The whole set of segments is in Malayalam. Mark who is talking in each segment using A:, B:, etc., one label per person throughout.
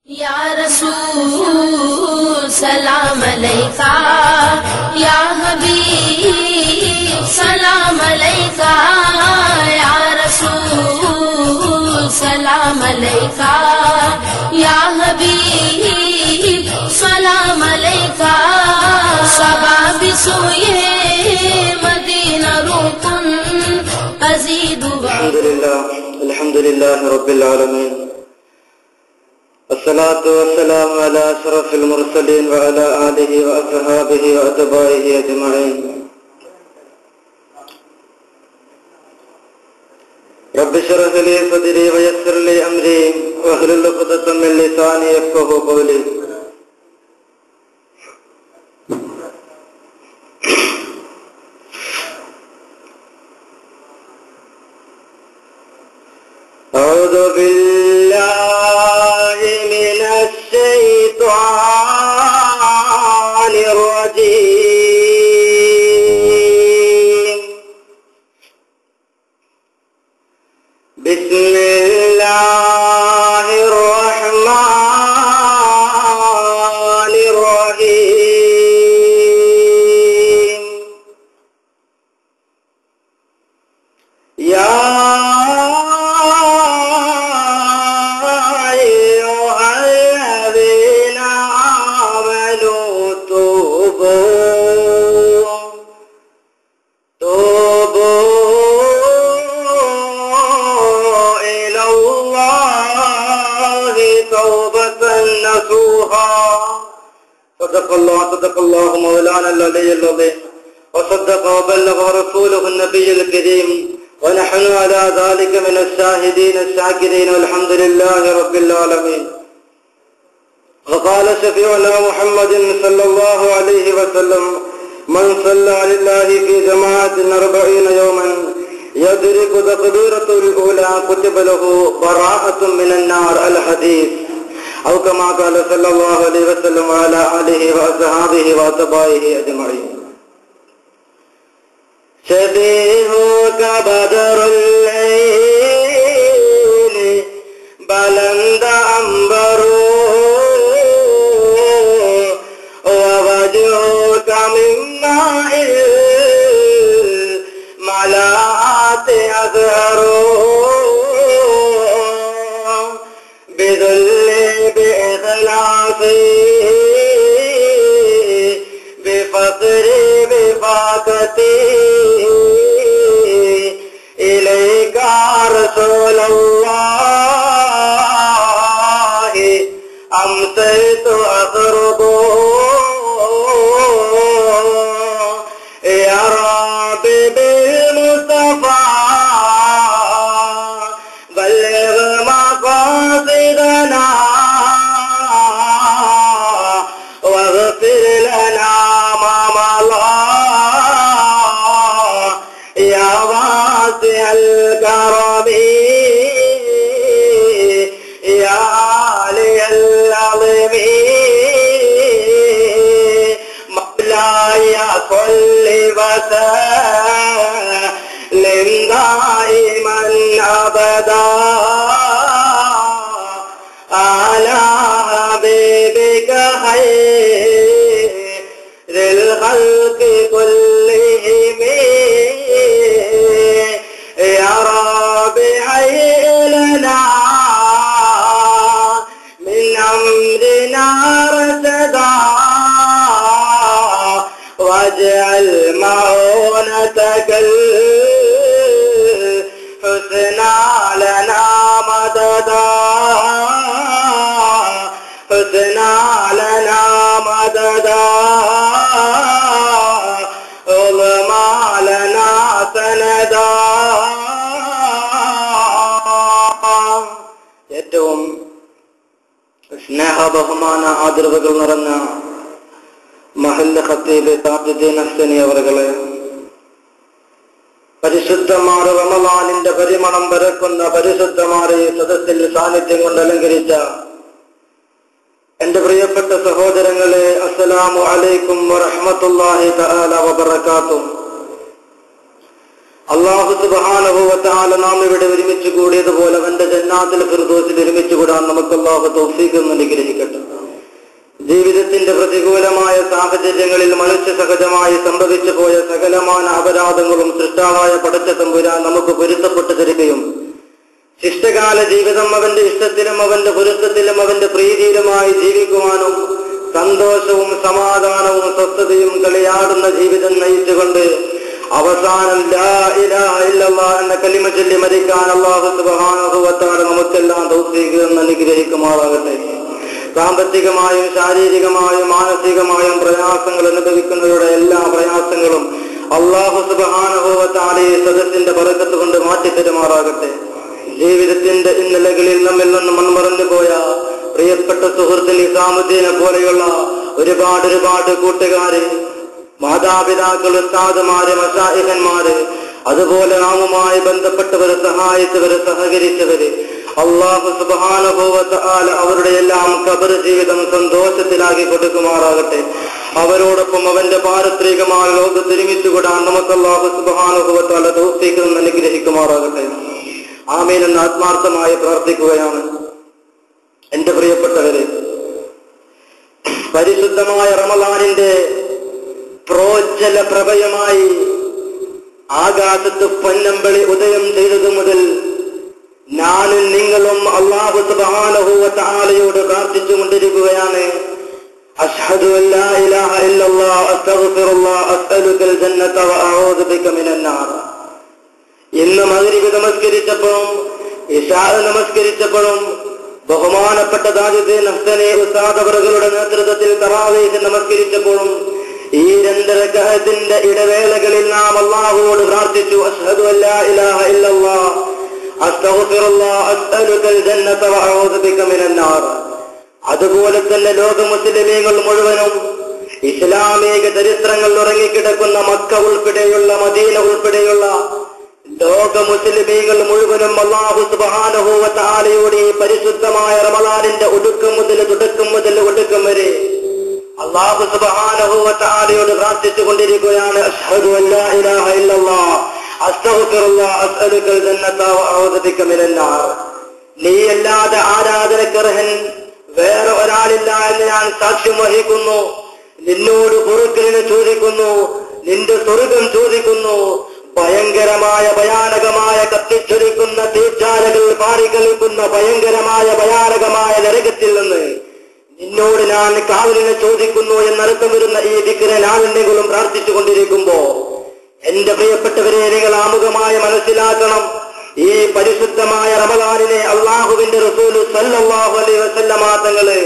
A: या रसूल सलाम अलैका, या हबीब सलाम अलैका, या रसूल सलाम अलैका, या हबीब सलाम अलैका। सबाबी सोये मदीना रुकन अज़ीदुहा।
B: अल्हम्दुलिल्लाह रब्बिल आलमीन। अस्सलातु वस्सलामु अला अशरफिल मुरसलीन व अला आलिहि व अस्हाबिहि व अतबाइहि अजमईन। रब्बि इश्रह ली सदरी व यस्सिर ली अमरी वहलुल उक़दतम मिन लिसानी यफ़क़हू क़ौली। अऊज़ु बिल्लाहि मिनश शैतानिर रजीम। बिस्मिल्लाहिर रहमानिर रहीम। या صدق الله مولانا العلي العظيم وصدق وبلغ رسوله النبي الكريم ونحن على ذلك من الشاهدين الشاكرين والحمد لله رب العالمين. وقال شفيعنا محمد صلى الله عليه وسلم: من صلى لله في جماعة 40 يوما يدرك تكبيرة الأولى كتب له براءة من النار. الحديث. أو كما قال صلى الله عليه وسلم وعلى آله وأصحابه وأتباعه أجمعين. شبيهك بدر الليل بلند أنبر ووجهك من ماء الملاءات أزهر بفقري بفاقتي إليك رسول الله أمسيت أقرب يا ربي بالمصطفى بلغ مقاصدنا واغفر لنا ما مضى يا واسع الكرم يا علي العظيم. مولاي صل وسلم دائما ابدا على حبيبك خير الخلق كلهم. يا رب هيئ لنا من أمرنا رشدا واجعل معونتك الحسنى لنا مددا حسنى لنا مددا علما لنا سندا. ഏറ്റവും സ്നേഹ ബഹുമാന ആദരവുകൾ നിറഞ്ഞ മഹല്ല് ഖത്തീബ് താജുദ്ദീൻ ഹസനി അവറുകളെ, പരിശുദ്ധമായ റമളാനിന്റെ പരിമളം പരക്കുന്ന പരിശുദ്ധമായ സദസ്സിൽ സാന്നിധ്യം കൊണ്ട് അലങ്കരിച്ച എന്റെ പ്രിയപ്പെട്ട സഹോദരങ്ങളെ, അസ്സലാമു അലൈക്കും വറഹ്മത്തുള്ളാഹി തആല വബറകാതുഹു. അല്ലാഹു സുബ്ഹാനഹു വ തആല നാം ഇവിടെ ഒരുമിച്ച് കൂടിയതുപോലെ അവന്റെ ജന്നാത്തുൽ ഫിർദൗസിൽ ഒരുമിച്ച് കൂടാൻ നമുക്ക് അല്ലാഹു തൗഫീഖ് അനുഗ്രഹിക്കട്ടെ. ജീവിതത്തിന്റെ പ്രതികൂലമായ സാഹചര്യങ്ങളിൽ മനുഷ്യ സഹജമായി സംഭവിച്ചു പോയ സകലമാന അപരാധങ്ങളും സൃഷ്ടാവായ പടച്ച തമ്പുരാൻ നമുക്ക് പൊരുത്തപ്പെട്ടു തരികയും ശിഷ്ടകാല ജീവിതം അവന്റെ ഇഷ്ടത്തിലും അവന്റെ പൊരുത്തത്തിലും അവന്റെ പ്രീതിയിലുമായി ജീവിക്കുവാനും സന്തോഷവും സമാധാനവും സ്വസ്ഥതയും കളിയാടുന്ന ജീവിതം നയിച്ചുകൊണ്ട് അവസാനം ലാ ഇലാഹ ഇല്ലല്ലാഹ് എന്ന കലിമ ചൊല്ലി മരിക്കാൻ അല്ലാഹു സുബ്ഹാനഹു വ തആല നമുക്കെല്ലാം തൗഫീഖ് അനുഗ്രഹിക്കുമാറാകട്ടെ. സാമ്പത്തികമായും ശാരീരികമായും മാനസികമായും പ്രയാസങ്ങൾ അനുഭവിക്കുന്നവരുടെ എല്ലാ പ്രയാസങ്ങളും അല്ലാഹു സുബ്ഹാനഹു വ തആല ഈ സദസ്സിന്റെ ബറക്കത്ത് കൊണ്ട് മാറ്റിത്തരുമാറാകട്ടെ. ജീവിതത്തിന്റെ ഇന്നലകളിൽ നമ്മിൽ നിന്ന് മൺമറഞ്ഞു പോയ പ്രിയപ്പെട്ട സുഹൃത്ത് നിസാമുദ്ദീനെ പോലെയുള്ള ഒരുപാട് കൂട്ടുകാര്, മാതാപിതാക്കൾ, ഉസ്താദുമാര്, മശായിഖന്മാര്, അതുപോലെ നാമുമായി ബന്ധപ്പെട്ടവരെ സഹായിച്ചവര്, സഹകരിച്ചവര്, അല്ലാഹു സുബ്ഹാനഹു വ തആല അവരുടെ എല്ലാം ഖബർ ജീവിതം സന്തോഷത്തിലാക്കി കൊടുക്കുമാറാകട്ടെ. അവരോടൊപ്പം അവന്റെ പാരത്രികമായ ലോകത്ത് ഒരുമിച്ച് കൂടാൻ നമുക്ക് അല്ലാഹു സുബ്ഹാനഹു വ തആല തൗഫീഖ് അനുഗ്രഹിക്കുമാറാകട്ടെ. ആമീൻ എന്ന് ആത്മാർത്ഥമായി പ്രാർത്ഥിക്കുകയാണ്. എന്റെ പ്രിയപ്പെട്ടവരെ, പരിശുദ്ധമായ റമളാനിന്റെ പ്രോജ്വല പ്രഭയമായി ആകാശത്ത് പൊന്നമ്പളി ഉദയം ചെയ്തതു മുതൽ ഞാനും നിങ്ങളും അല്ലാഹു സുബ്ഹാനഹു വ തആലയോട് പ്രാർത്ഥിച്ചുകൊണ്ടിരിക്കുകയാണ്. അശ്ഹദു അല്ലാ ഇലാഹ ഇല്ലല്ലാഹ് അസ്തഗ്ഫിറുല്ലാഹ് അസ്അലുകൽ ജന്നത വ അഊദു ബിക മിനൻ നാർ. ഇന്ന് മഗ്രിബ് നമസ്കരിച്ചപ്പോഴും ഇശാ നമസ്കരിച്ചപ്പോഴും ബഹുമാനപ്പെട്ട താജുദ്ദീൻ ഹസനി ഉസ്താദ് അവരുടെ നേതൃത്വത്തിൽ തറാവീഹ് നമസ്കരിച്ചപ്പോഴും ഈ 2 റക്അത്തിന്റെ ഇടവേളകളിൽ നാം അല്ലാഹുവോട് പ്രാർത്ഥിച്ചു, അശ്ഹദു അല്ലാ ഇലാഹ ഇല്ലല്ലാഹ് അസ്തഗ്ഫിറുല്ലാഹ് അസ്അലുകൽ ജന്നത വ അഊദു ബിക മിനൻ നാർ. അതുപോലെ തന്നെ ലോക മുസ്ലിമീങ്ങൾ മുഴുവനും ഇസ്ലാമിക ചരിത്രങ്ങൾ ഉറങ്ങിക്കിടക്കുന്ന മക്ക ഉൾപ്പെടെയുള്ള മദീന ഉൾപ്പെടെയുള്ള ലോക മുസ്ലിമീങ്ങൾ മുഴുവനും അല്ലാഹു സുബ്ഹാനഹു വ തആലയോട് ഈ പരിശുദ്ധമായ റമളാനിന്റെ തുടക്കം മുതൽ ഒടുക്കം വരെ അല്ലാഹു സുബ്ഹാനഹു വ തആലയോട് പ്രാർത്ഥിച്ചു കൊണ്ടിരിക്കുകയാണ്. അശ്ഹദു അല്ലാ ഇലാഹ ഇല്ലല്ലാഹ് അസ്തഗ്ഫിറുല്ലാഹ് അസ്അലുകൽ ജന്നത വ അഊദു ബിക മിനൻ നാർ. നീയല്ലാതെ ആരാധനക്കർഹൻ വേറെ ഒരാളില്ല എന്ന് ഞാൻ സാക്ഷ്യം വഹിക്കുന്നു. നിന്നോട് പൊറുക്കലിനെ ചോദിക്കുന്നു, നിന്റെ സ്വർഗം ചോദിക്കുന്നു. ഭയങ്കരമായ ഭയാനകമായ കത്തിച്ചൊരിക്കുന്ന തീച്ചാലകൾ പാറിക്കളിക്കുന്ന ഭയാനകമായ നരകത്തിൽ നിന്ന് നിന്നോട് ഞാൻ കാവലിനെ ചോദിക്കുന്നു എന്നർത്ഥം വരുന്ന ഈ ദിക്ർ നാളെങ്കിലും പ്രാർത്ഥിച്ചു കൊണ്ടിരിക്കുമ്പോ എന്റെ പ്രിയപ്പെട്ടവരെ, നിങ്ങൾ ആമുഖമായി മനസ്സിലാക്കണം, ഈ പരിശുദ്ധമായ റമളാനിനെ അല്ലാഹുവിന്റെ റസൂൽ സല്ലല്ലാഹു അലൈഹി വസല്ലമ തങ്ങള്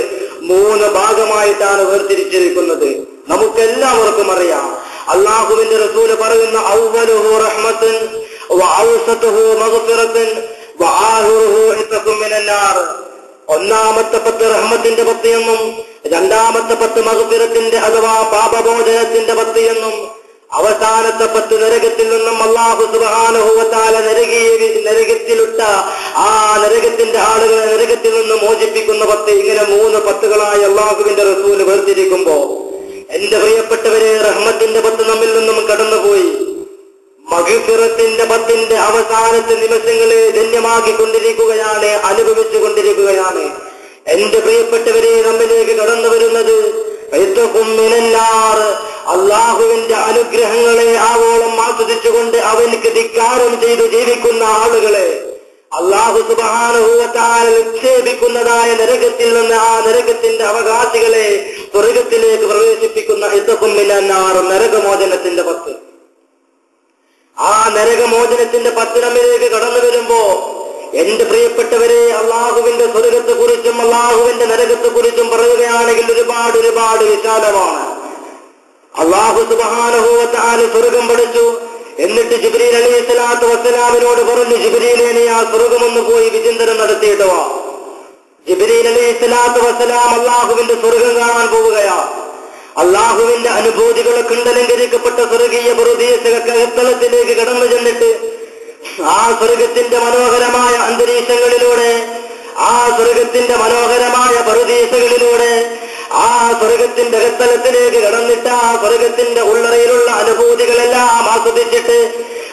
B: 3 ഭാഗമായിട്ടാണ് വേർതിരിച്ചിരിക്കുന്നത്. നമുക്കെല്ലാവർക്കും അറിയാം, അല്ലാഹുവിന്റെ റസൂൽ പറയുന്ന അവ്വലുഹു റഹ്മത്തുൻ വ ഔസതുഹു മഗ്ഫിറത്തുൻ വ ആഖിറുഹു ഇത്ഖും മിനൻ നാർ. ഒന്നാമത്തെ 10 റഹ്മത്തിന്റെ 10 എന്നും, രണ്ടാമത്തെ 10 മഗ്ഫിറത്തിന്റെ അഥവാ പാപമോചനത്തിന്റെ 10 എന്നും, അവസാനത്തെ 10 നരകത്തിൽ നിന്നും അല്ലാഹു സുബ്ഹാനഹു വ തആല നരകത്തിലിട്ട ആ നരകത്തിന്റെ ആളുകളെ നരകത്തിൽ നിന്ന് മോചിപ്പിക്കുന്ന 10. ഇങ്ങനെ 3 10കളായി അല്ലാഹുവിന്റെ റസൂൽ വേർതിരിക്കുമ്പോ എന്റെ പ്രിയപ്പെട്ടവരെ, റഹ്മത്തിന്റെ 10 നമ്മിൽ നിന്നും കടന്നുപോയി. മഗ്ഫിറത്തിന്റെ 10ന്റെ അവസാനത്തെ നിമിഷങ്ങളെ ധന്യമാക്കിക്കൊണ്ടിരിക്കുകയാണ്, അനുഭവിച്ചു കൊണ്ടിരിക്കുകയാണ്. എന്റെ പ്രിയപ്പെട്ടവരെ, നമ്മിലേക്ക് കടന്നു വരുന്നത് അല്ലാഹുവിന്റെ അനുഗ്രഹങ്ങളെ ആവോളം ആസ്വദിച്ചുകൊണ്ട് അവനക്ക് ധിക്കാരം ചെയ്തു ജീവിക്കുന്ന ആളുകളെ അല്ലാഹു സുബ്ഹാനഹു വ തആല നിക്ഷേപിക്കുന്നതായ നരകത്തിൽ നിന്ന് ആ നരകത്തിന്റെ അവകാശികളെ സ്വർഗത്തിലേക്ക് പ്രവേശിപ്പിക്കുന്ന ഇത്ഖും മിനൻ നാർ, നരകമോചനത്തിന്റെ 10. ആ നരകമോചനത്തിന്റെ 10 നമ്മിലേക്ക് കടന്നു വരുമ്പോ എന്റെ പ്രിയപ്പെട്ടവരെ, അള്ളാഹുവിന്റെ സ്വർഗത്തെ കുറിച്ചും അള്ളാഹുവിന്റെ നരകത്തെ കുറിച്ചും പറയുകയാണെങ്കിൽ ഒരുപാട് വിശാലമാണ്. അല്ലാഹു സുബ്ഹാനഹു വ തആല സ്വർഗം പഠിച്ചു. എന്നിട്ട് ജിബ്രീൽ അലൈഹിസ്സലാത്തു വസ്സലാമിനോട് പറഞ്ഞു, ജിബ്രീലേ, നീ ആ സ്വർഗമൊന്ന് പോയി വിചിന്തനം നടത്തിയിട്ട് വാ. ജിബ്രീൽ അലൈഹിസ്സലാത്തു വസ്സലാം അള്ളാഹുവിന്റെ സ്വർഗം കാണാൻ പോവുകയാ. അള്ളാഹുവിന്റെ അനുഭൂതികളൊക്കെ അലങ്കരിക്കപ്പെട്ട സ്വർഗീയ പ്രദേശത്തിലേക്ക് കടന്നു ചെന്നിട്ട് ആ സ്വർഗത്തിന്റെ മനോഹരമായ അന്തരീക്ഷങ്ങളിലൂടെ, ആ സ്വർഗത്തിന്റെ മനോഹരമായ പ്രദേശങ്ങളിലൂടെ, ആ സ്വർഗത്തിന്റെ അകത്തലത്തിലേക്ക് കടന്നിട്ട് ആ സ്വർഗത്തിന്റെ ഉള്ളറയിലുള്ള അനുഭൂതികളെല്ലാം ആസ്വദിച്ചിട്ട്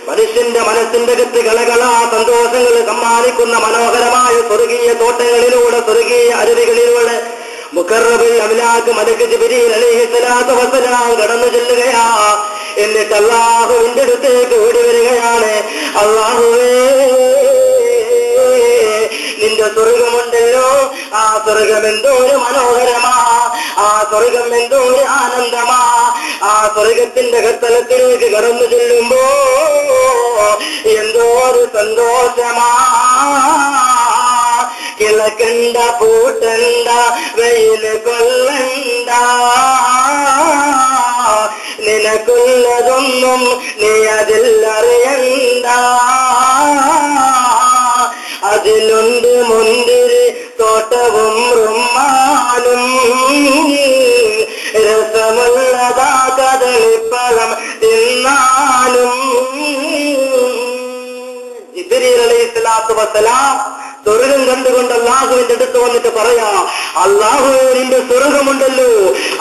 B: മനുഷ്യന്റെ മനസ്സിന്റെ അകത്ത് കളകളാ സന്തോഷങ്ങൾ സമ്മാനിക്കുന്ന മനോഹരമായ സ്വർഗീയ തോട്ടങ്ങളിലൂടെ, സ്വർഗീയ അരുവികളിലൂടെ മുഖറബിൽ അമിലാക്ക് മലക്ക് ജിബ്രീൽ അലൈഹിസ്സലാത്തു വസ്സലാം കടന്നു ചെല്ലുകയാ. എന്നിട്ട് അല്ലാഹുവിന്റെ അടുത്തേക്ക് ഓടി വരികയാണ്. അല്ലാഹുവേ, നിന്റെ സ്വർഗമുണ്ടല്ലോ, ആ സ്വർഗം എന്തോ ഒരു മനോഹരമാ, ആ സ്വർഗം എന്തോ ഒരു ആനന്ദമാ. ആ സ്വർഗത്തിന്റെ കത്തലത്തിലേക്ക് കടന്നു ചെല്ലുമ്പോ എന്തോ ഒരു സന്തോഷമാ. കിളക്കണ്ട പൂട്ടണ്ട വെയില് കൊള്ളണ്ട, നിനക്കുള്ളതൊന്നും നീ അതിലറിയണ്ട. അതിലുണ്ട് മുന്തിരി തോട്ടവും റുമ്മാനും, രസമുള്ളതാ കദളിപ്പഴം തിന്നാനും. ജിബ്രീൽ അലൈഹിസ്സലാത്തു വസ്സലാം സ്വർഗം കണ്ടുകൊണ്ട് അല്ലാഹുവിന്റെ അടുത്ത് വന്നിട്ട് പറയാ, അല്ലാഹുവേ, നിന്റെ സ്വർഗമുണ്ടല്ലോ,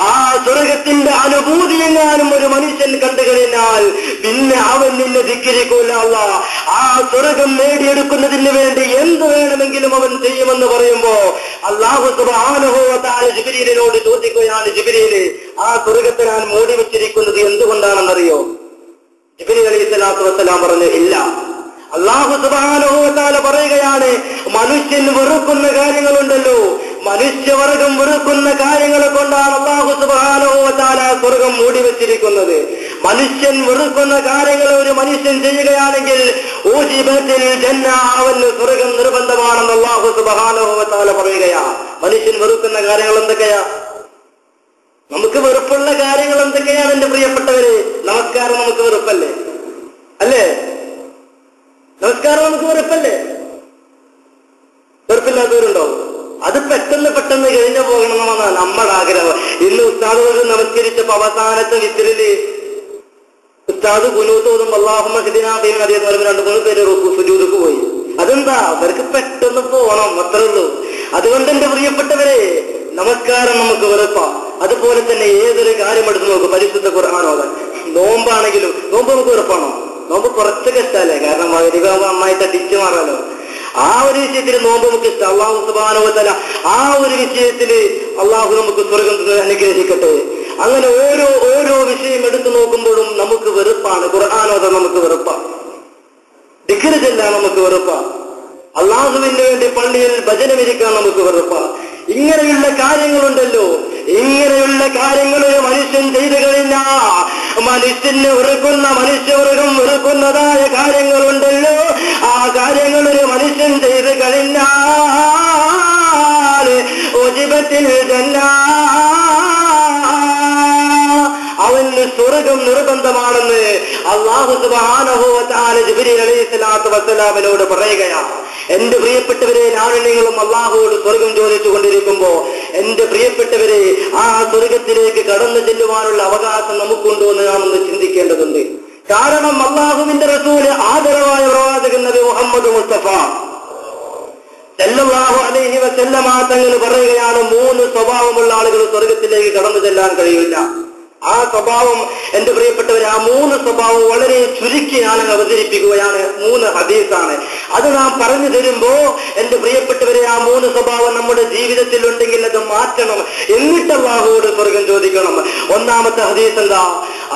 B: ആ സ്വർഗത്തിന്റെ അനുഭൂതി എങ്ങാനും ഒരു മനുഷ്യൻ കണ്ടു കഴിഞ്ഞാൽ പിന്നെ അവൻ നിന്നെ ധിക്കരിക്കൂല. അല്ലാഹ് ആ സ്വർഗം നേടിയെടുക്കുന്നതിന് വേണ്ടി എന്ത് വേണമെങ്കിലും അവൻ ചെയ്യുമെന്ന് പറയുമ്പോ അല്ലാഹു സുബ്ഹാനഹു വ തആല ജിബ്രീലിനോട് ചോദിക്കുകയാണ്, ജിബ്രീല്, ആ സ്വർഗത്തെ ഞാൻ മൂടി വെച്ചിരിക്കുന്നത് എന്തുകൊണ്ടാണെന്നറിയോ? ജിബ്രീൽ അലൈഹിസ്സലാത്തു വസ്സലാം പറഞ്ഞു, ഇല്ല. അല്ലാഹു സുബ്ഹാനഹു വ തആല പറയുകയാണ്, മനുഷ്യൻ വെറുക്കുന്ന കാര്യങ്ങളുണ്ടല്ലോ, മനുഷ്യവർഗം വെറുക്കുന്ന കാര്യങ്ങളെ കൊണ്ടാണ് അല്ലാഹു സുബ്ഹാനഹു വ തആല സ്വർഗം മൂടി വെച്ചിരിക്കുന്നത്. മനുഷ്യൻ വെറുക്കുന്ന കാര്യങ്ങൾ ഒരു മനുഷ്യൻ ചെയ്യുകയാണെങ്കിൽ ഊജിബത്തിൽ ജന്ന, അവന് സ്വർഗം നിർബന്ധമാണെന്ന് അല്ലാഹു സുബ്ഹാനഹു വ തആല പറയുകയാ. മനുഷ്യൻ വെറുക്കുന്ന കാര്യങ്ങൾ എന്തൊക്കെയാ? നമുക്ക് വെറുപ്പുള്ള കാര്യങ്ങൾ എന്തൊക്കെയാണ് എന്റെ പ്രിയപ്പെട്ടവര്? നമസ്കാരം നമുക്ക് വെറുപ്പല്ലേ? അല്ലേ? നമസ്കാരം നമുക്ക് വെറുപ്പല്ലേ? വെറുപ്പില്ലാത്തവരുണ്ടോ? അത് പെട്ടെന്ന് പെട്ടെന്ന് കഴിഞ്ഞു പോകണമെന്നാണ് നമ്മുടെ ആഗ്രഹം. ഇന്ന് ഉസ്താദുകൾ നമസ്കരിച്ചപ്പോ അവസാനത്തെ വിത്തിരില് ഉസ്താദ് കുനൂത്തോതും അല്ലാഹുമ്മ ഹ്ദിനാ ഫീമൻ ഹദൈത എന്ന് 2-3 പേര് സുജൂദക്ക് പോയി. അതെന്താ? അവർക്ക് പെട്ടെന്ന് പോകണം, അത്രേ ഉള്ളൂ. അതുകൊണ്ട് എന്റെ പ്രിയപ്പെട്ടവരെ, നമസ്കാരം നമുക്ക് വെറുപ്പാ. അതുപോലെ തന്നെ ഏതൊരു കാര്യം എടുത്ത് നോക്കും, പരിശുദ്ധ ഖുർആൻ ഓതാൻ. നോമ്പാണെങ്കിലും നോമ്പ് നമുക്ക് വെറുപ്പാണോ? നോമ്പ് കുറച്ചൊക്കെ ഇഷ്ടമല്ലേ? കാരണം വരികാവ് നന്നായിട്ട് അടിച്ചു മാറാലോ. ആ ഒരു വിഷയത്തിൽ നോമ്പ് നമുക്ക് ഇഷ്ടം. അല്ലാഹു സുബ്ഹാനഹു വ തആല ആ ഒരു വിഷയത്തിൽ അല്ലാഹു നമുക്ക് സ്വർഗം അനുഗ്രഹിക്കട്ടെ. അങ്ങനെ ഓരോ വിഷയം എടുത്തു നോക്കുമ്പോഴും നമുക്ക് വെറുപ്പാണ്. ഖുർആൻ ഓതാൻ നമുക്ക് വെറുപ്പാണ്, ദിക്ർ ചെല്ലാൻ നമുക്ക് വെറുപ്പാണ്, അല്ലാഹുവിന് വേണ്ടി പള്ളിയിൽ ഭജനമിരിക്കാൻ നമുക്ക് വെറുപ്പാണ്. ഇങ്ങനെയുള്ള കാര്യങ്ങളുണ്ടല്ലോ, ഇങ്ങനെയുള്ള കാര്യങ്ങൾ ഒരു മനുഷ്യൻ ചെയ്തു കഴിഞ്ഞാ മനുഷ്യന് വെറുക്കുന്ന, മനുഷ്യവർഗം വെറുക്കുന്നതായ കാര്യങ്ങളുണ്ടല്ലോ, ആ കാര്യങ്ങൾ ഒരു മനുഷ്യൻ ചെയ്തു കഴിഞ്ഞാൽ ഉജിബത്തിൽ ജന്ന, അവന് സ്വർഗം നിർബന്ധമാണെന്ന് അല്ലാഹു സുബ്ഹാനഹു വ തആല ജിബ്രീൽ അലൈഹിസ്സലാത്തു വസ്സലാമിനോട് പറയുകയാണ്. എന്റെ പ്രിയപ്പെട്ടവരെ, ഞാനും നിങ്ങളും അല്ലാഹുവോട് സ്വർഗം ചോദിച്ചു കൊണ്ടിരിക്കുമ്പോ എന്റെ പ്രിയപ്പെട്ടവരെ, ആ സ്വർഗത്തിലേക്ക് കടന്നു ചെല്ലുവാനുള്ള അവകാശം നമുക്കുണ്ടോ എന്ന് നാം ഒന്ന് ചിന്തിക്കേണ്ടതുണ്ട്. കാരണം അല്ലാഹുവിന്റെ റസൂല് ആദരവായ പ്രവാചകൻ നബി മുഹമ്മദ് മുസ്തഫ സല്ലല്ലാഹു അലൈഹി വസല്ലമ തങ്ങൾ പറയുകയാണ്, 3 സ്വഭാവമുള്ള ആളുകൾ സ്വർഗത്തിലേക്ക് കടന്നു ചെല്ലാൻ കഴിയില്ല. ആ സ്വഭാവം എന്റെ പ്രിയപ്പെട്ടവരെ, ആ 3 സ്വഭാവം വളരെ ചുരുക്കി ഞാൻ അവതരിപ്പിക്കുകയാണ്. 3 ഹദീസാണ്. അത് നാം പറഞ്ഞു തരുമ്പോ എന്റെ പ്രിയപ്പെട്ടവരെ, ആ 3 സ്വഭാവം നമ്മുടെ ജീവിതത്തിൽ ഉണ്ടെങ്കിൽ അത് മാറ്റണം. എന്നിട്ട് അല്ലാഹുവോട് സ്വർഗം ചോദിക്കണം. ഒന്നാമത്തെ ഹദീസ് എന്താ?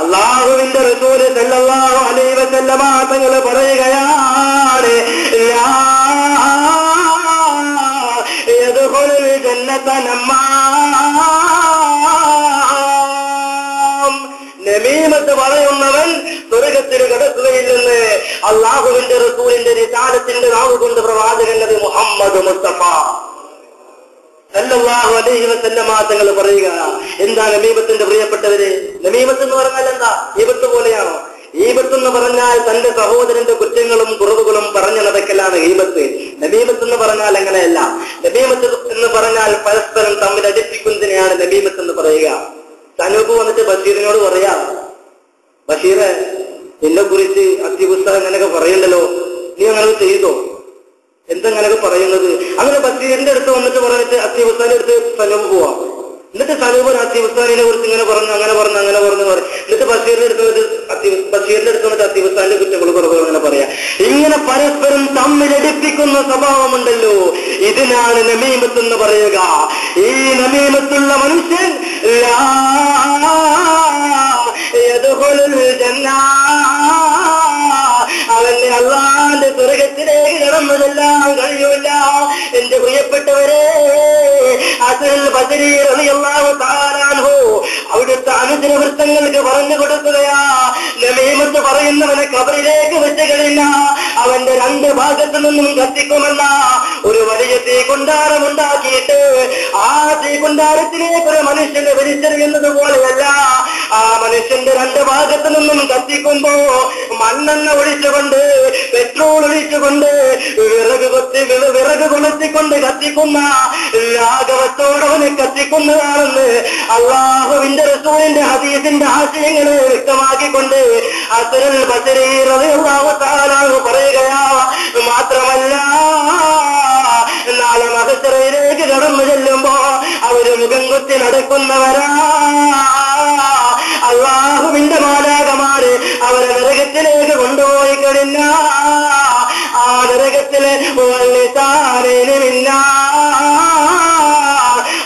B: അല്ലാഹുവിന്റെ റസൂല് സല്ലല്ലാഹു അലൈഹി വസല്ലമ തങ്ങൾ പറയുകയാണ്, യദ്ഖുലുൽ ജന്നത നമീമത്ത് പറയുന്നവൻ സ്വർഗത്തിൽ കടക്കുകയില്ലെന്ന് അല്ലാഹുവിന്റെ റസൂലിന്റെ റിസാലത്തിന്റെ നാവ് കൊണ്ട് പ്രവാചകൻ നബി മുഹമ്മദ് മുസ്തഫ സല്ലല്ലാഹു അലൈഹി വസല്ലമ തങ്ങൾ പറയുക. എന്താ നമീമത്തിന്റെ പ്രിയപ്പെട്ടവരെ? നമീമത്ത് എന്ന് പറഞ്ഞാൽ എന്താ? ഈബത്ത് പോലെയാണോ? ഈബത്ത് എന്ന് പറഞ്ഞാൽ തന്റെ സഹോദരന്റെ കുറ്റങ്ങളും കുറവുകളും പറഞ്ഞു നടക്കലാണ് ഈബത്ത്. നമീമത്ത് എന്ന് പറഞ്ഞാൽ അങ്ങനെയല്ല. നമീമത്ത് എന്ന് പറഞ്ഞാൽ പരസ്പരം തമ്മിൽ അടുപ്പിക്കുന്നതിനെയാണ് നമീമത്ത് എന്ന് പറയുക. സനൂപ് വന്നിട്ട് ബഷീറിനോട് പറയാ, ബഷീറെ, നിന്നെ കുറിച്ച് അത്യപുസ്തകം അങ്ങനെയൊക്കെ പറയണ്ടല്ലോ, നീ അങ്ങനെ ചെയ്തോ? എന്തെങ്ങനെയൊക്കെ പറയുന്നത്? അങ്ങനെ ബഷീറിന്റെ അടുത്ത് വന്നിട്ട് പറഞ്ഞിട്ട് അത്യപുസ്തകം എടുത്ത് സനൂപ് പോവാ. എന്നിട്ട് സലൂബ് അത്തിബുസ്താനിനെ കുറിച്ച് ഇങ്ങനെ പറഞ്ഞു അങ്ങനെ പറഞ്ഞു പറയും. എന്നിട്ട് ബഷീറിന്റെ അടുത്ത് അത്തിബുസ്താനിന്റെ കുറ്റങ്ങൾ കുറവ് അങ്ങനെ പറയാം. ഇങ്ങനെ പരസ്പരം തമ്മിലടിപ്പിക്കുന്ന സ്വഭാവമുണ്ടല്ലോ, ഇതിനാണ് നമീമത്ത് എന്ന് പറയുക. ഈ നമീമത്തുള്ള മനുഷ്യൻ അവന്റെ അള്ളാന്റെ സ്വർഗത്തിലേക്ക് കടന്നു ചെല്ലാൻ കഴിയൂല. എന്റെ പ്രിയപ്പെട്ടവരെ, അസ്ഹൽ ബസരി റളിയല്ലാഹു തആല അൻഹു അവിടുത്തെ അനുചരവൃത്തങ്ങൾക്ക് പറഞ്ഞു കൊടുക്കുകയാ, നമീമത്ത് പറയുന്നവനെ ഖബറിലേക്ക് വെച്ച് കഴിഞ്ഞ അവന്റെ രണ്ട് ഭാഗത്തു നിന്നും കത്തിക്കുമെന്ന ഒരു വലിയ തീകുണ്ടാരം ഉണ്ടാക്കിയിട്ട് ആ തീകുണ്ടാരത്തിലേക്ക് ഒരു മനുഷ്യനെ വലിച്ചെറിയുന്നത് പോലെയല്ല, ആ മനുഷ്യന്റെ രണ്ട് ഭാഗത്തു നിന്നും കത്തിക്കുമ്പോ മണ്ണെണ്ണ ഒഴിച്ചുകൊണ്ട് പെട്രോൾ ഒഴിച്ചുകൊണ്ട് വിറക് കൊളുത്തിക്കൊണ്ട് കത്തിക്കുന്ന ലാഘവത്തോടവനെ കത്തിക്കുന്നതാണെന്ന് അല്ലാഹുവിന്റെ റസൂലിന്റെ ഹദീസിന്റെ ആശയങ്ങളെ വ്യക്തമാക്കിക്കൊണ്ട് അസ്ഹൽ ബസരി റളിയല്ലാഹു തആല പറയുകയാ. മാത്രമല്ല, നാളെ മഹ്ശറിലേക്ക് കടന്നു ചെല്ലുമ്പോ അവര് മുഖം കുത്തി നടക്കുന്നവരാ. അല്ലാഹുവിന്റെ മാലാഖമാര് അവരെ നരകത്തിലേക്ക് കൊണ്ടുപോയി കഴിഞ്ഞ ആ നരകത്തിലെ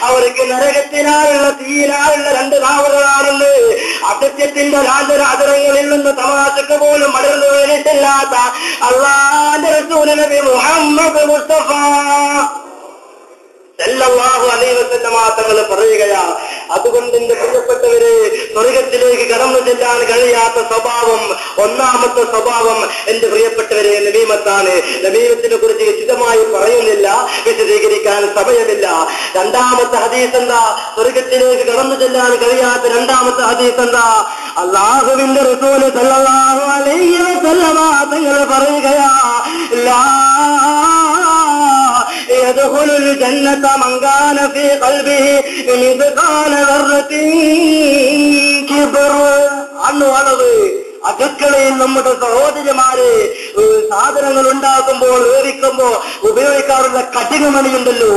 B: അവർക്ക് നരകത്തിനായുള്ള തീരാനുള്ള രണ്ട് നാവുകളാണെന്ന് അസത്യത്തിന്റെ ലാന്തരാതരങ്ങളിൽ നിന്ന് തമാശക്ക് പോലും മടർന്നു വീണിട്ടില്ലാത്ത അല്ലാഹുവിന്റെ റസൂൽ നബി മുഹമ്മദ് മുസ്തഫ സല്ലല്ലാഹു അലൈഹി വസല്ലം തങ്ങൾ പറയുകയാ. അതുകൊണ്ട് എന്റെ പ്രിയപ്പെട്ടവരെ, സ്വർഗത്തിലേക്ക് കടന്നു ചെല്ലാൻ കഴിയാത്ത സ്വഭാവം, ഒന്നാമത്തെ സ്വഭാവം എന്റെ പ്രിയപ്പെട്ടവരെ നമീമത്താണ്. നമീമത്തിനെ കുറിച്ച് വിശദമായി പറയുന്നില്ല, വിശദീകരിക്കാൻ സമയമില്ല. രണ്ടാമത്തെ ഹദീസ് എന്താ? സ്വർഗത്തിലേക്ക് കടന്നു ചെല്ലാൻ കഴിയാത്ത രണ്ടാമത്തെ ഹദീസ് എന്താ? അല്ലാഹുവിന്റെ റസൂൽ സല്ലല്ലാഹു അലൈഹി വസല്ലം തങ്ങൾ പറയുകയാ, يدخل الجنة من كان في قلبه مثقال ذرة كبر. അടുക്കളയിൽ നമ്മുടെ സഹോദരിമാര് സാധനങ്ങൾ ഉണ്ടാക്കുമ്പോൾ വേവിക്കുമ്പോൾ ഉപയോഗിക്കാറുള്ള കടുക് മണിയുണ്ടല്ലോ,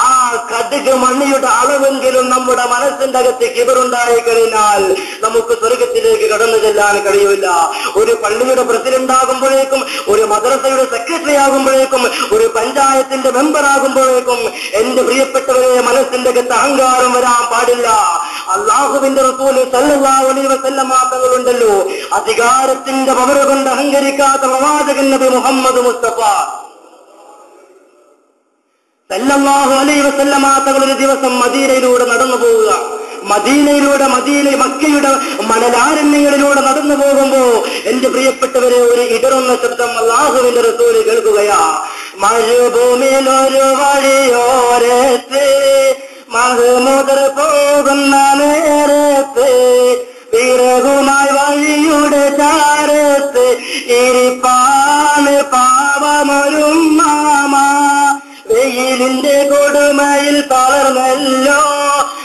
B: ആ കടുക് മണിയുടെ അളവെങ്കിലും നമ്മുടെ മനസ്സിന്റെ അകത്ത് കിബറുണ്ടായി കഴിഞ്ഞാൽ നമുക്ക് സ്വർഗത്തിലേക്ക് കടന്നു ചെല്ലാൻ കഴിയില്ല. ഒരു പള്ളിയുടെ പ്രസിഡന്റ് ആകുമ്പോഴേക്കും, ഒരു മദ്രസയുടെ സെക്രട്ടറി ആകുമ്പോഴേക്കും, ഒരു പഞ്ചായത്തിന്റെ മെമ്പർ ആകുമ്പോഴേക്കും എന്റെ പ്രിയപ്പെട്ടവരെ മനസ്സിന്റെ അകത്ത് അഹങ്കാരം വരാൻ പാടില്ല. അല്ലാഹുവിന്റെ റസൂൽ സല്ലല്ലാഹു അലൈഹി വസല്ലം തങ്ങളുണ്ടല്ലോ, അധികാരത്തിന്റെ പവർ കൊണ്ട് അഹങ്കരിക്കാത്ത പ്രവാചകൻ നബി മുഹമ്മദ് മുസ്തഫ സല്ലല്ലാഹു അലൈഹി വസല്ലം തങ്ങൾ ഒരു ദിവസം മദീനയിലൂടെ നടന്നു പോവുക. മക്കയുടെ മണലാരണ്യങ്ങളിലൂടെ നടന്നു പോകുമ്പോ എന്റെ പ്രിയപ്പെട്ടവരെ ഒരു ഇടറുന്ന ശബ്ദം അല്ലാഹുവിന്റെ റസൂൽ കേൾക്കുകയാ. മരുഭൂമിയിലൊരു വഴിയോരത്ത് മഹ്മൂദർ പോകുന്ന നേരത്ത് വിറകുമായി വഴിയുടെ ചാരത്ത് ഇരിപ്പാണ് പാവമൊരും മാമ. വെയിലിന്റെ കൊടുമയിൽ തളർന്നല്ലോ,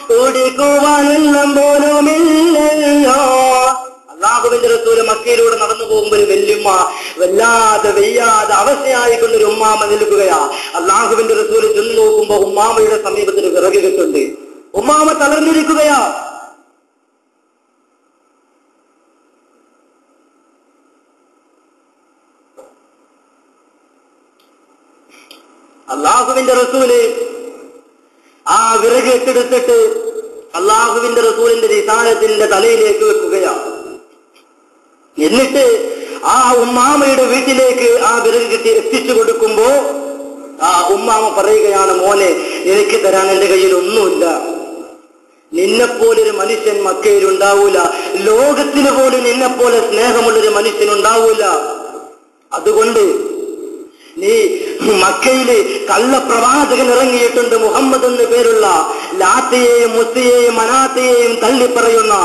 B: കുടിക്കുവാനെല്ലാം പോലുമില്ലല്ലോ. അല്ലാഹുവിന്റെ റസൂല് മക്കയിലൂടെ നടന്നു പോകുമ്പോൾ ഒരു വല്യമ്മ വല്ലാതെ വെയ്യാതെ അവസ്ഥയായിക്കൊണ്ടൊരു ഉമ്മാമ നിൽക്കുകയാ. അല്ലാഹുവിന്റെ റസൂല് ചെന്ന് നോക്കുമ്പോ ഉമ്മാമയുടെ സമീപത്തിൽ വിറക് കെട്ടുണ്ട്. ഉമ്മാമ തളർന്നിരിക്കുകയാ. അല്ലാഹുവിന്റെ റസൂല് ആ വിറക് ഏറ്റെടുത്തിട്ട് അല്ലാഹുവിന്റെ റസൂലിന്റെ നിസാനത്തിന്റെ തലയിലേക്ക് വെക്കുകയാ. എന്നിട്ട് ആ ഉമ്മാമയുടെ വീട്ടിലേക്ക് ആ വിറക് കെട്ടി എത്തിച്ചു കൊടുക്കുമ്പോ ആ ഉമ്മാമ പറയുകയാണ്, മോനെ എനിക്ക് തരാൻ എന്റെ കയ്യിൽ ഒന്നുമില്ല. നിന്നെപ്പോലൊരു മനുഷ്യൻ മക്കയിൽ ഉണ്ടാവൂല, ലോകത്തിന് പോലും നിന്നെപ്പോലെ സ്നേഹമുള്ളൊരു മനുഷ്യൻ ഉണ്ടാവൂല. അതുകൊണ്ട് നീ മക്കയില് കള്ളപ്രവാചകൻ ഇറങ്ങിയിട്ടുണ്ട്, മുഹമ്മദ് എന്ന് പേരുള്ള ലാത്തയെയും മുസ്തയെയും മനാത്തയെയും തള്ളിപ്പറയുന്ന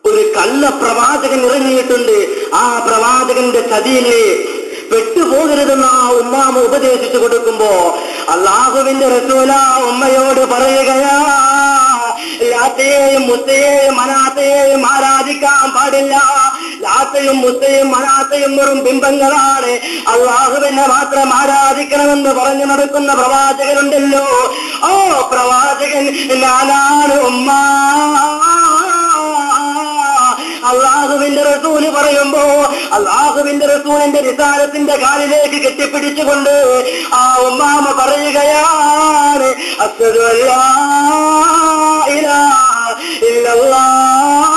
B: ഒരു കള്ളപ്രവാചകൻ ഇറങ്ങിയിട്ടുണ്ട്. ആ പ്രവാചകന്റെ ചതിയില് പെട്ടുപോകരുതെന്ന് ആ ഉമ്മാമ ഉപദേശിച്ചു കൊടുക്കുമ്പോ അല്ലാഹുവിന്റെ റസൂല ഉമ്മയോട് പറയുകയാ, ലാത്തയെയും മുസ്തയെയും മനാത്തയെയും ആരാധിക്കാൻ പാടില്ല. ലാത്തയും മുസ്തയും മനാത്തയും വെറും ബിംബങ്ങളാണ്. അല്ലാഹുവിനെ മാത്രം ആരാധിക്കണമെന്ന് പറഞ്ഞു നടക്കുന്ന പ്രവാചകരുണ്ടല്ലോ, ഓ പ്രവാചകൻ, ഞാനാണ് ഉമ്മ. അള്ളാഹുവിന്റെ റസൂല് പറയുമ്പോ അള്ളാഹുവിന്റെ റസൂലിന്റെ റിസാലത്തിന്റെ കാലിലേക്ക് കെട്ടിപ്പിടിച്ചുകൊണ്ട് ആ ഉമ്മാമ പറയുകയാണ്, അശ്ഹദു അല്ലാ ഇലാഹ ഇല്ലല്ലാഹ്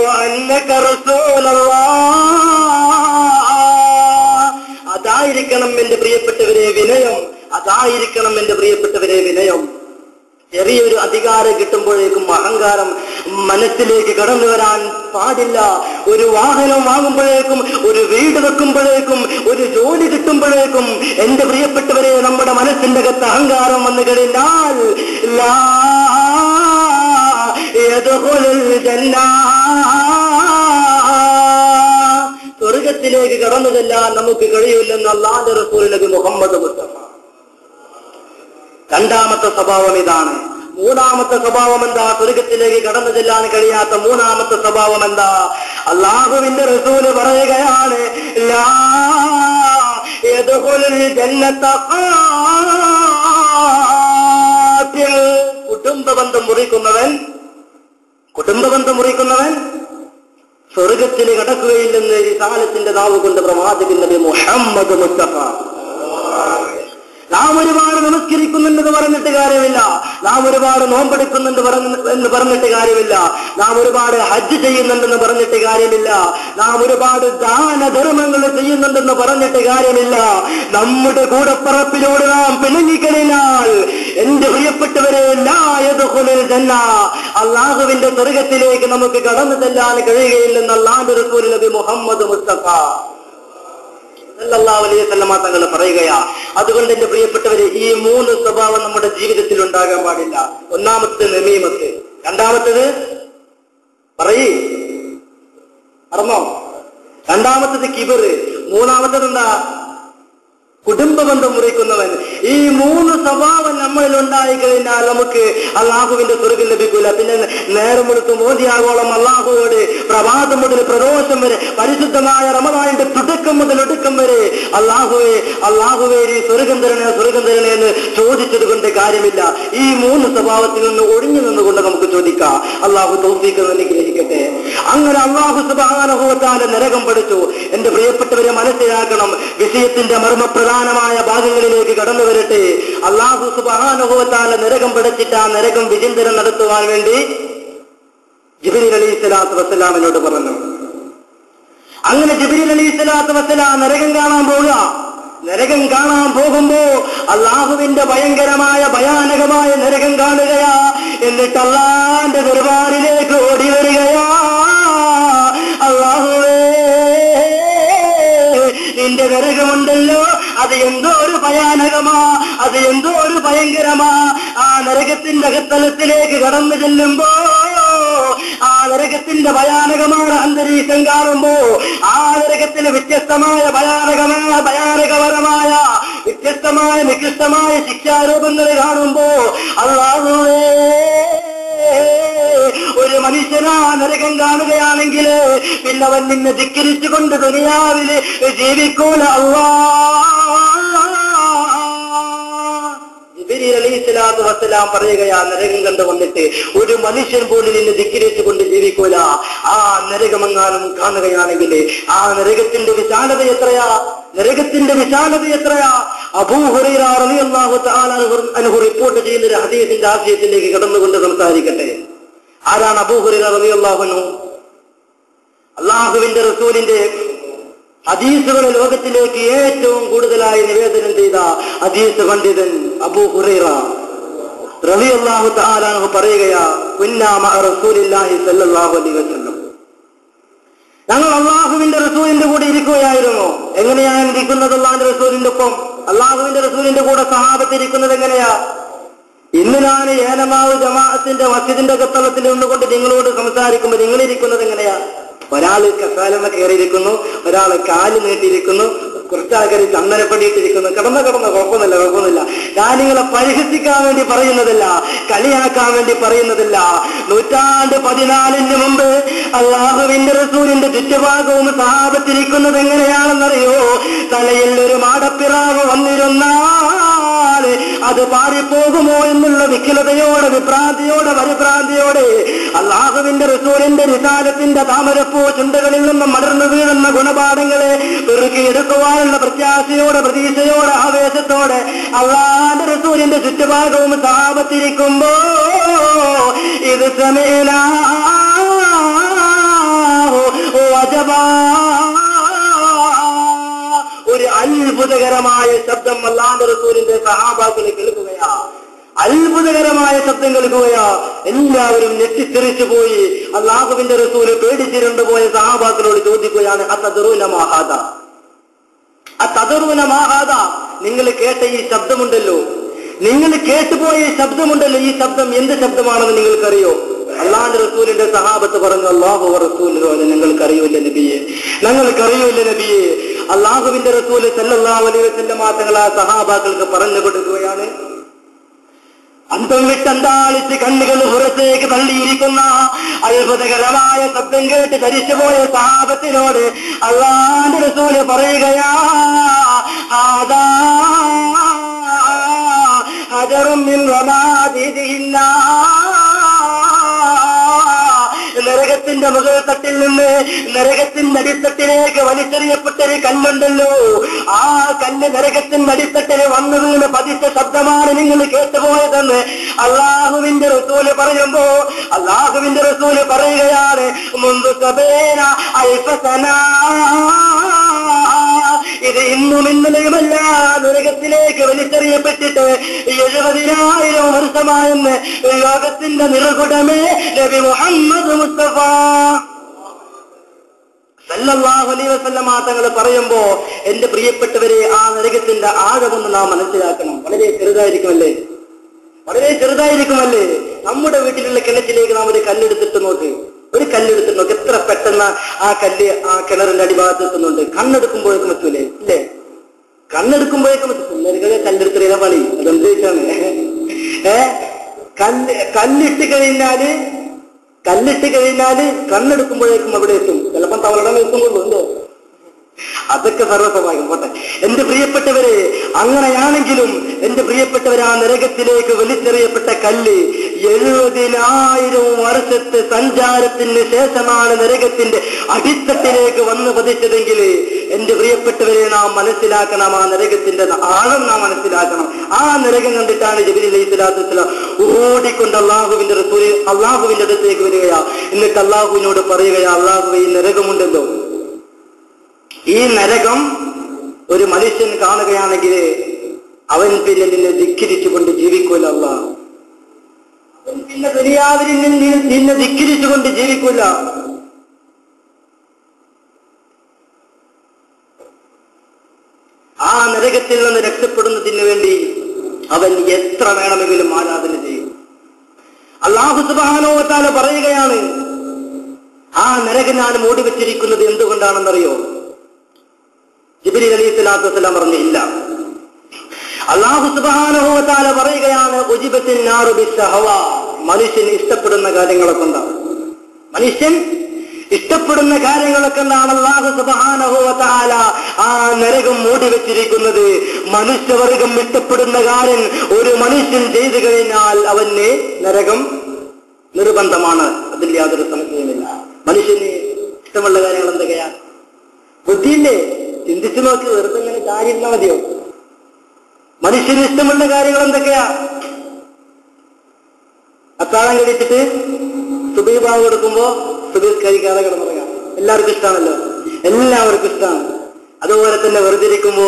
B: വ അന്നക റസൂലുള്ളാഹ്. അതായിരിക്കണം എന്റെ പ്രിയപ്പെട്ടവരെ വിനയം, അതായിരിക്കണം എന്റെ പ്രിയപ്പെട്ടവരെ വിനയം. ചെറിയൊരു അധികാരം കിട്ടുമ്പോഴേക്കും അഹങ്കാരം മനസ്സിലേക്ക് കടന്നു വരാൻ പാടില്ല. ഒരു വാഹനം വാങ്ങുമ്പോഴേക്കും, ഒരു വീട് വെക്കുമ്പോഴേക്കും, ഒരു ജോലി കിട്ടുമ്പോഴേക്കും എന്റെ പ്രിയപ്പെട്ടവരെ നമ്മുടെ മനസ്സിന്റെ അകത്ത് അഹങ്കാരം വന്നു കഴിഞ്ഞാൽ ലാ യദ്ഖുലുൽ ജന്ന, സ്വർഗത്തിലേക്ക് കടന്നു ചെല്ലാൻ നമുക്ക് കഴിയില്ലെന്ന് അല്ലാഹുവിന്റെ റസൂൽ നബി മുഹമ്മദ് മുസ്തഫ. രണ്ടാമത്തെ സ്വഭാവം ഇതാണ്. മൂന്നാമത്തെ സ്വഭാവം എന്താ? സ്വർഗത്തിലേക്ക് കടന്നു ചെല്ലാൻ കഴിയാത്ത മൂന്നാമത്തെ സ്വഭാവം എന്താ? അല്ലാഹുവിന്റെ റസൂല് പറയുകയാണ്, ലാ യദ്ഖുലുൽ ജന്നത ഖാതിൽ. കുടുംബബന്ധം മുറിക്കുന്നവൻ സ്വർഗത്തിൽ കടക്കുകയില്ലെന്ന് റിസാലത്തിന്റെ നാവ് കൊണ്ട് പ്രവാചകൻ നബി മുഹമ്മദ് മുസ്തഫ. നാം ഒരുപാട് നമസ്കരിക്കുന്നുണ്ടെന്ന് പറഞ്ഞിട്ട് കാര്യമില്ല, നാം ഒരുപാട് നോമ്പെടുക്കുന്നുണ്ട് എന്ന് പറഞ്ഞിട്ട് കാര്യമില്ല, നാം ഒരുപാട് ഹജ്ജ് ചെയ്യുന്നുണ്ടെന്ന് പറഞ്ഞിട്ട് കാര്യമില്ല, നാം ഒരുപാട് ദാനധർമ്മങ്ങൾ ചെയ്യുന്നുണ്ടെന്ന് പറഞ്ഞിട്ട് കാര്യമില്ല. നമ്മുടെ കൂടപ്പറപ്പിലൂടെ നാം പിണങ്ങിക്കഴിഞ്ഞാൽ എന്റെ പ്രിയപ്പെട്ടവരെ ലാ യദ്ഖുലുൽ ജന്ന, അല്ലാഹുവിന്റെ സ്വർഗത്തിലേക്ക് നമുക്ക് കടന്നു ചെല്ലാൻ കഴിയുകയില്ലെന്ന് അല്ലാഹുവിന്റെ റസൂൽ നബി മുഹമ്മദ് മുസ്തഫ സല്ലല്ലാഹു അലൈഹി വസല്ലം തങ്ങൾ പറയുകയാ. അതുകൊണ്ട് എന്റെ പ്രിയപ്പെട്ടവരെ, ഈ മൂന്ന് സ്വഭാവം നമ്മുടെ ജീവിതത്തിൽ ഉണ്ടാകാൻ പാടില്ല. ഒന്നാമത്തെ നമീമത്ത്, രണ്ടാമത്തേത് അറിഞ്ഞോ, രണ്ടാമത്തേത് കിബറ്, മൂന്നാമത്തേത് എന്താ? കുടുംബബന്ധം മുറിക്കുന്നവൻ. ഈ മൂന്ന് സ്വഭാവം നമ്മളിൽ ഉണ്ടായി കഴിഞ്ഞാൽ നമുക്ക് അള്ളാഹുവിന്റെ സ്വർഗ്ഗം ലഭിക്കില്ല. പിന്നെ നേരം എടുത്ത് മോദിയാകോളം അള്ളാഹുവോട് പ്രഭാതം മുതൽ പ്രദോഷം വരെ, പരിശുദ്ധമായ റമദാനിന്റെ തുടക്കം മുതൽ ഒടുക്കം വരെ അള്ളാഹുവേ ഈ സ്വർഗ്ഗം തരണേ എന്ന് ചോദിച്ചത് കൊണ്ട് കാര്യമില്ല. ഈ മൂന്ന് സ്വഭാവത്തിൽ നിന്ന് ഒഴിഞ്ഞു നിന്നുകൊണ്ട് നമുക്ക് ചോദിക്കാം. അള്ളാഹു തൗഫീഖ് അനുഗ്രഹിക്കട്ടെ. അങ്ങനെ അള്ളാഹു സുബ്ഹാനഹു വ തആല നരകം പഠിച്ചു. എന്റെ പ്രിയപ്പെട്ടവരെ മനസ്സിലാക്കണം, വിഷയത്തിന്റെ മർമ്മപ്രധാനമായ ഭാഗങ്ങളിലേക്ക് കടന്നു വരട്ടെ. അള്ളാഹു സുബ്ഹാനഹു വ തആല നരകം പഠിച്ചിട്ട് ആ നരകം വിചിന്തനം നടത്തുവാൻ വേണ്ടി ജിബ്രീൽ അലൈഹിസ്സലാത്തു വസ്സലാമിനോട് പറഞ്ഞു. അങ്ങനെ ജിബ്രീൽ അലൈഹിസ്സലാത്തു വസ്സലാം നരകം കാണാൻ പോവുക. നരകം കാണാൻ പോകുമ്പോ അള്ളാഹുവിന്റെ ഭയങ്കരമായ ഭയാനകമായ നരകം കാണുകയാ. എന്നിട്ട് അള്ളാന്റെ ദർബാറിലേക്ക് ഓടി വരികയാ. അള്ളാഹുവേ, നിന്റെ നരകമുണ്ടല്ലോ, അത് എന്തോ ഒരു ഭയാനകമാ, അത് എന്തോ ഒരു ഭയങ്കരമാ. ആ നരകത്തിന്റെ അകത്തലത്തിലേക്ക് കടന്നു ചെല്ലുമ്പോ ആ നരകത്തിന്റെ ഭയാനകമായ അന്തരീക്ഷം കാണുമ്പോ, ആ നരകത്തിന് വ്യത്യസ്തമായ ഭയാനകപരമായ വ്യത്യസ്തമായ നികൃഷ്ടമായ ശിക്ഷാരൂപങ്ങൾ കാണുമ്പോ അല്ലാഹുവേ, ഒരു മനുഷ്യനാ നരകം കാണുകയാണെങ്കിൽ പിന്നെ അവൻ നിന്നെ ധിക്കരിച്ചുകൊണ്ട് ദുനിയാവില് ജീവിക്കൂല. ജിബ്രീൽ അലൈഹിസ്സലാത്തു വസ്സലാം പറയുകയാ, നരകം കണ്ടു വന്നിട്ട് ഒരു മനുഷ്യൻ പോലും നിന്നെ ധിക്കരിച്ചുകൊണ്ട് ജീവിക്കൂല. ആ നരകമെങ്ങാനും കാണുകയാണെങ്കിൽ ആ നരകത്തിന്റെ വിശാലത എത്രയാ, നരകത്തിന്റെ വിശാലത എത്രയാ. അബൂ ഹുറൈറ റളിയല്ലാഹു തആല അൻഹു റിപ്പോർട്ട് ചെയ്യുന്ന ഒരു ഹദീസിന്റെ ആശയത്തിലേക്ക് കടന്നുകൊണ്ട് സംസാരിക്കട്ടെ. ആരാണ് അബൂ ഹുറൈറ റളിയല്ലാഹു അൻഹു? അല്ലാഹുവിന്റെ റസൂലിന്റെ ഹദീസുകളെ ലോകത്തിലേക്ക് ഏറ്റവും കൂടുതലായി നിവേദനം ചെയ്ത ഹദീസ് പണ്ഡിതൻ അബൂ ഹുറൈറ റളിയല്ലാഹു തആല അൻഹു പറയുകയാ, കുന്നാ മഅ റസൂലില്ലാഹി സ്വല്ലല്ലാഹു അലൈഹി വസല്ലം, ഞങ്ങൾ അള്ളാഹുവിന്റെ റസൂലിന്റെ കൂടെ ഇരിക്കുകയായിരുന്നു. എങ്ങനെയാണ് ഇരിക്കുന്നത്? അള്ളാഹുവിന്റെ റസൂലിന്റെ ഒപ്പം അള്ളാഹുവിന്റെ റസൂലിന്റെ കൂടെ സഹാബത്ത് ഇരിക്കുന്നത് എങ്ങനെയാ? ഇന്ന് ഞാൻ ഏലമാവ് ജമാഅത്തിന്റെ മസ്ജിദിന്റെ കത്തളത്തിൽ നിന്നുകൊണ്ട് നിങ്ങളോട് സംസാരിക്കുമ്പോൾ നിങ്ങളിരിക്കുന്നത് എങ്ങനെയാ? ഒരാള് കസാലമ കയറിയിരിക്കുന്നു, ഒരാള് കാല് നീട്ടിയിരിക്കുന്നു, കുറച്ചാൾക്കാർ ചന്ദനപ്പടിയിട്ടിരിക്കുന്നു. കിടന്ന കുഴപ്പമൊന്നുമില്ല. ഞാൻ നിങ്ങളെ പരിഹസിക്കാൻ വേണ്ടി പറയുന്നതല്ല, കളിയാക്കാൻ വേണ്ടി പറയുന്നതല്ല. 1414 മുമ്പ് അള്ളാഹുവിന്റെ റസൂലിന്റെ ചുറ്റുഭാഗവും സഹാബത്തിരിക്കുന്നത് എങ്ങനെയാണെന്നറിയോ? തലയിൽ ഒരു മാടപ്പിറാവ് വന്നിരുന്ന കേട്ടാൽ അത് പാറിപ്പോകുമോ എന്നുള്ള വിക്കലതയോടെ, വിഭ്രാന്തിയോടെ, പരിഭ്രാന്തിയോടെ അല്ലാഹുവിന്റെ റസൂലിന്റെ റിസാലത്തിന്റെ താമരപ്പൂ ചുണ്ടകളിൽ നിന്നും മടർന്നു വീഴുന്ന ഗുണപാഠങ്ങളെ പെറുക്കിയെടുക്കുവാനുള്ള പ്രത്യാശയോടെ, പ്രതീക്ഷയോടെ, ആവേശത്തോടെ അല്ലാഹുവിന്റെ റസൂലിന്റെ ചുറ്റുഭാഗവും സഹാബത്തിരിക്കുമ്പോ ഇത് സമേനാ ഒരു അത്ഭുതകരമായ ശബ്ദം അല്ലാഹുവിന്റെ റസൂലിന്റെ സഹാബാക്കൾ കേൾക്കുകയാ. അത്ഭുതകരമായ ശബ്ദം കേൾക്കുകയാ. എല്ലാവരും ഞെട്ടിത്തെറിച്ചു പോയി. അല്ലാഹുവിന്റെ റസൂല് പേടിച്ചിരുണ്ടു പോയ സഹാബാക്കളോട് ചോദിക്കുകയാണ്, അതദറൂന മാ ഹാദാ, അതദറൂന മാ ഹാദാ, നിങ്ങൾ കേട്ട ഈ ശബ്ദമുണ്ടല്ലോ, നിങ്ങൾ കേട്ടുപോയ ഈ ശബ്ദമുണ്ടല്ലോ, ഈ ശബ്ദം എന്ത് ശബ്ദമാണെന്ന് നിങ്ങൾക്കറിയോ? അല്ലാഹുവിന്റെ റസൂലിന്റെ സഹാബത്ത് പറഞ്ഞു, അല്ലാഹു റസൂലുഹു, ഞങ്ങൾക്കറിയൂല്ല നബിയെ, ഞങ്ങൾക്കറിയൂല്ല നബിയെ. അല്ലാഹുവിന്റെ റസൂൽ സല്ലല്ലാഹു അലൈഹി വസല്ലം തങ്ങൾ ആ സഹാബാക്കൾക്ക് പറഞ്ഞു കൊടുക്കുകയാണ്, അന്തം വിട്ടന്താളിച്ച് കണ്ണുകൾ പുറത്തേക്ക് തള്ളിയിരിക്കുന്ന അത്ഭുതകരമായ ശബ്ദം കേട്ട് ധരിച്ചുപോയ സഹാബത്തിനോട് അല്ലാഹുവിന്റെ റസൂൽ പറയുകയാ, ഹാദാ ഹജറും മിൻ റമാദിഹിന്ന, നരകത്തിന്റെ മുകൾ തട്ടിൽ നിന്ന് നരകത്തിന്റെ അടിത്തട്ടിലേക്ക് വലിച്ചെറിയപ്പെട്ടൊരു കല്ലുണ്ടല്ലോ, ആ കല്ല് നരകത്തിന്റെ അടിത്തട്ടിൽ വന്നു വീണ് പതിച്ച ശബ്ദമാണ് നിങ്ങൾ കേട്ടുപോയതെന്ന് അല്ലാഹുവിന്റെ റസൂല് പറയുമ്പോ അല്ലാഹുവിന്റെ റസൂല് പറയുകയാണ്, മുൻപ് സബേന അൽഫസന, ഇത് ഇന്നും ഇന്നലെയുമല്ല, നരകത്തിലേക്ക് വലിച്ചെറിയപ്പെട്ടിട്ട് 70,000 വർഷമായെന്ന് ലോകത്തിന്റെ നിറകുടമേ നബി മുഹമ്മദ് മുസ്തഫ സല്ലല്ലാഹു അലൈഹി വസല്ലം തങ്ങൾ പറയുമ്പോ എന്റെ പ്രിയപ്പെട്ടവരെ, ആ നരകത്തിന്റെ ആഴമൊന്ന് നാം മനസ്സിലാക്കണം. വളരെ ചെറുതായിരിക്കുമല്ലേ, വളരെ ചെറുതായിരിക്കുമല്ലേ. നമ്മുടെ വീട്ടിലുള്ള കിണറ്റിലേക്ക് നാം ഒരു കല്ലെടുത്തിട്ട് നോക്ക്, ഒരു കല്ലെടുത്തിട്ട് നോക്ക്, എത്ര പെട്ടെന്ന് ആ കല്ല് ആ കിണറിന്റെ അടിഭാഗത്ത് എത്തുന്നുണ്ട്. കണ്ണെടുക്കുമ്പോഴേക്കും എത്തൂലേ? ഇല്ലേ? കണ്ണെടുക്കുമ്പോഴേക്കും എത്തും. പിള്ളേർക്ക് കല്ലെടുത്തില്ല പണി, അതെന്താണ് കല്ലിട്ട് കഴിഞ്ഞാല് കണ്ണെടുക്കുമ്പോഴേക്കും അവിടെ എത്തും. ചിലപ്പം തവളടം എത്തുന്നുണ്ടോ? അതൊക്കെ സർവസ്വഭാവികം. പോട്ടെ എന്റെ പ്രിയപ്പെട്ടവരെ, അങ്ങനെയാണെങ്കിലും എന്റെ പ്രിയപ്പെട്ടവരെ, ആ നരകത്തിലേക്ക് വലിച്ചെറിയപ്പെട്ട കല്ല് 70,000 വർഷത്തെ സഞ്ചാരത്തിന് ശേഷമാണ് നരകത്തിന്റെ അടിത്തട്ടിലേക്ക് വന്നു പതിച്ചതെങ്കിൽ എന്റെ പ്രിയപ്പെട്ടവരെ നാം മനസ്സിലാക്കണം, ആ നരകത്തിന്റെ ആഴം നാം മനസ്സിലാക്കണം. ആ നരകം കണ്ടിട്ടാണ് ജിബ്രീൽ അലൈഹിസ്സലാത്തു വസ്സലാം ഓടിക്കൊണ്ട് അല്ലാഹുവിന്റെ റസൂൽ അല്ലാഹുവിന്റെ അടുത്തേക്ക് വരികയാ. എന്നിട്ട് അല്ലാഹുവിനോട് പറയുകയാ, അല്ലാഹുവേ, ഈ നരകമുണ്ടല്ലോ, ഈ നരകം ഒരു മനുഷ്യൻ കാണുകയാണെങ്കിൽ അവൻ പിന്നെ നിന്നെ ധിക്കരിച്ചുകൊണ്ട് ജീവിക്കൂല. അല്ലാഹ് അവൻ പിന്നെ ദുനിയാവിൽ നിന്നെ ധിക്കരിച്ചുകൊണ്ട് ജീവിക്കൂല. ആ നരകത്തിൽ നിന്ന് രക്ഷപ്പെടുന്നതിന് വേണ്ടി അവൻ എത്ര വേണമെങ്കിലും ആരാധന ചെയ്യും. അല്ലാഹു സുബ്ഹാനഹു വ തആല പറയുകയാണ്, ആ നരകം ഞാൻ മൂടി വെച്ചിരിക്കുന്നത് എന്തുകൊണ്ടാണെന്നറിയോ? ജിബ്രീൽ അലൈഹിസ്സലാത്തു വസ്സലാം പറഞ്ഞു, ഇല്ല. അല്ലാഹു സുബ്ഹാനഹു വ തആല പറയുകയാണ്, ഉജിബത്തിൻ നാറു ബിശ്ശഹവ, മനുഷ്യൻ ഇഷ്ടപ്പെടുന്ന കാര്യങ്ങളെ കൊണ്ടാണ്. മനുഷ്യൻ ഇഷ്ടപ്പെടുന്ന കാര്യങ്ങളെ കൊണ്ടാണ് അല്ലാഹു സുബ്ഹാനഹു വ തആല ആ നരകം മൂടി വെച്ചിരിക്കുന്നത്. മനുഷ്യവർഗം ഇഷ്ടപ്പെടുന്ന കാര്യം ഒരു മനുഷ്യൻ ചെയ്തു കഴിഞ്ഞാൽ അവന് നരകം നിർബന്ധമാണ്. അതിൽ യാതൊരു സംശയമില്ല. മനുഷ്യന് ഇഷ്ടമുള്ള കാര്യങ്ങൾ എന്തൊക്കെയാ? ബുദ്ധിയില്ലേ? ചിന്തിച്ചു നോക്കി, വെറുതെ ഇങ്ങനെ കാര്യം മതിയോ? മനുഷ്യന് ഇഷ്ടമുള്ള കാര്യങ്ങൾ എന്തൊക്കെയാ? അത്താഴം കഴിച്ചിട്ട് സുബഹി ബാങ്ക് കൊടുക്കുമ്പോ സുബഹി കഴിക്കാതെ കിടന്നുറങ്ങാം. എല്ലാവർക്കും ഇഷ്ടമാണല്ലോ, എല്ലാവർക്കും ഇഷ്ടമാണ്. അതുപോലെ തന്നെ വെറുതെ ഇരിക്കുമ്പോ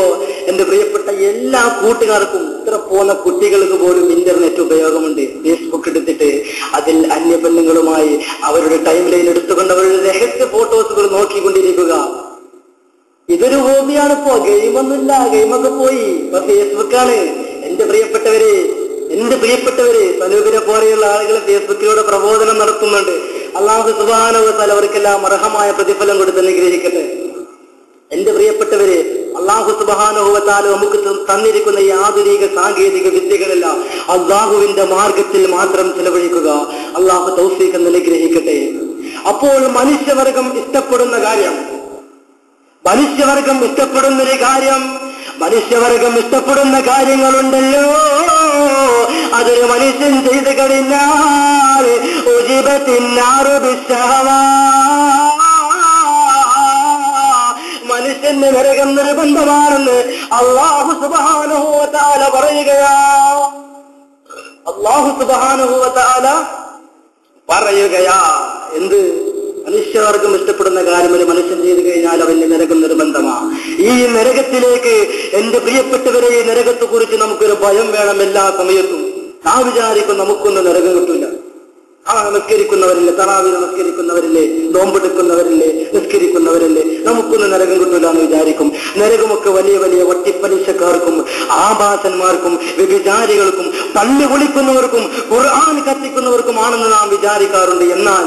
B: എന്റെ പ്രിയപ്പെട്ട എല്ലാ കൂട്ടുകാർക്കും, ഇത്ര പോകുന്ന കുട്ടികൾക്ക് പോലും ഇന്റർനെറ്റ് ഉപയോഗമുണ്ട്. ഫേസ്ബുക്ക് എടുത്തിട്ട് അതിൽ അന്യ പെണ്ണുങ്ങളുമായി അവരുടെ ടൈം ലൈൻ എടുത്തുകൊണ്ട് അവരുടെ രഹസ്യ ഫോട്ടോസുകൾ നോക്കിക്കൊണ്ടിരിക്കുക. ഇതൊരു ഹോബിയാണിപ്പോ. ഗെയിമൊന്നുമില്ല, ഗെയിമൊക്കെ പോയി, ഇപ്പൊ ഫേസ്ബുക്കാണ്. എന്റെ പ്രിയപ്പെട്ടവരെ സനൂപിനെ പോലെയുള്ള ആളുകൾ ഫേസ്ബുക്കിലൂടെ പ്രബോധനം നടത്തുന്നുണ്ട്. അല്ലാഹു സുബ്ഹാനഹു വ തആല അവർക്കെല്ലാം അർഹമായ പ്രതിഫലം കൊടുത്ത് അനുഗ്രഹിക്കട്ടെ. എന്റെ പ്രിയപ്പെട്ടവരെ, അല്ലാഹു സുബ്ഹാനഹു വ തആല നമുക്ക് തന്നിരിക്കുന്ന ഈ ആധുനിക സാങ്കേതിക വിദ്യകളെല്ലാം അല്ലാഹുവിന്റെ മാർഗത്തിൽ മാത്രം ചെലവഴിക്കുക. അല്ലാഹു തൗഫീഖ് അനുഗ്രഹിക്കട്ടെ. അപ്പോൾ മനുഷ്യവർഗം ഇഷ്ടപ്പെടുന്ന കാര്യം, മനുഷ്യവർഗം ഇഷ്ടപ്പെടുന്നൊരു കാര്യം മനുഷ്യവർഗം ഇഷ്ടപ്പെടുന്ന കാര്യങ്ങളുണ്ടല്ലോ, അതൊരു മനുഷ്യൻ ചെയ്തു കഴിഞ്ഞാൽ മനുഷ്യന്റെ നരകം നിർബന്ധമാണെന്ന് അല്ലാഹു സുബ്ഹാനഹു വ തആല പറയുകയാ. അല്ലാഹു സുബ്ഹാനഹു വ തആല പറയുകയാ എന്ത്? മനുഷ്യവർഗം ഇഷ്ടപ്പെടുന്ന കാര്യം ഒരു മനുഷ്യൻ ചെയ്തു കഴിഞ്ഞാൽ അവന്റെ നരകം നിർബന്ധമാണ്. ഈ നരകത്തിലേക്ക് എന്റെ പ്രിയപ്പെട്ടവരെ, ഈ നരകത്തെ കുറിച്ച് നമുക്കൊരു ഭയം വേണം എല്ലാ സമയത്തും. ആ വിചാരിക്കും നമുക്കൊന്നും നരകം കിട്ടില്ല. നമസ്കരിക്കുന്നവരില്ലേ, തറാവി നമസ്കരിക്കുന്നവരില്ലേ, നോമ്പെടുക്കുന്നവരില്ലേ, നിസ്കരിക്കുന്നവരില്ലേ, നമുക്കൊന്നും നരകം കിട്ടില്ല എന്ന് വിചാരിക്കും. നരകമൊക്കെ വലിയ വലിയ വട്ടിപ്പലിശക്കാർക്കും ആഭാസന്മാർക്കും വ്യഭിചാരികൾക്കും പള്ളി വിളിക്കുന്നവർക്കും ഖുർആൻ കത്തിക്കുന്നവർക്കുമാണെന്ന് നാം വിചാരിക്കാറുണ്ട്. എന്നാൽ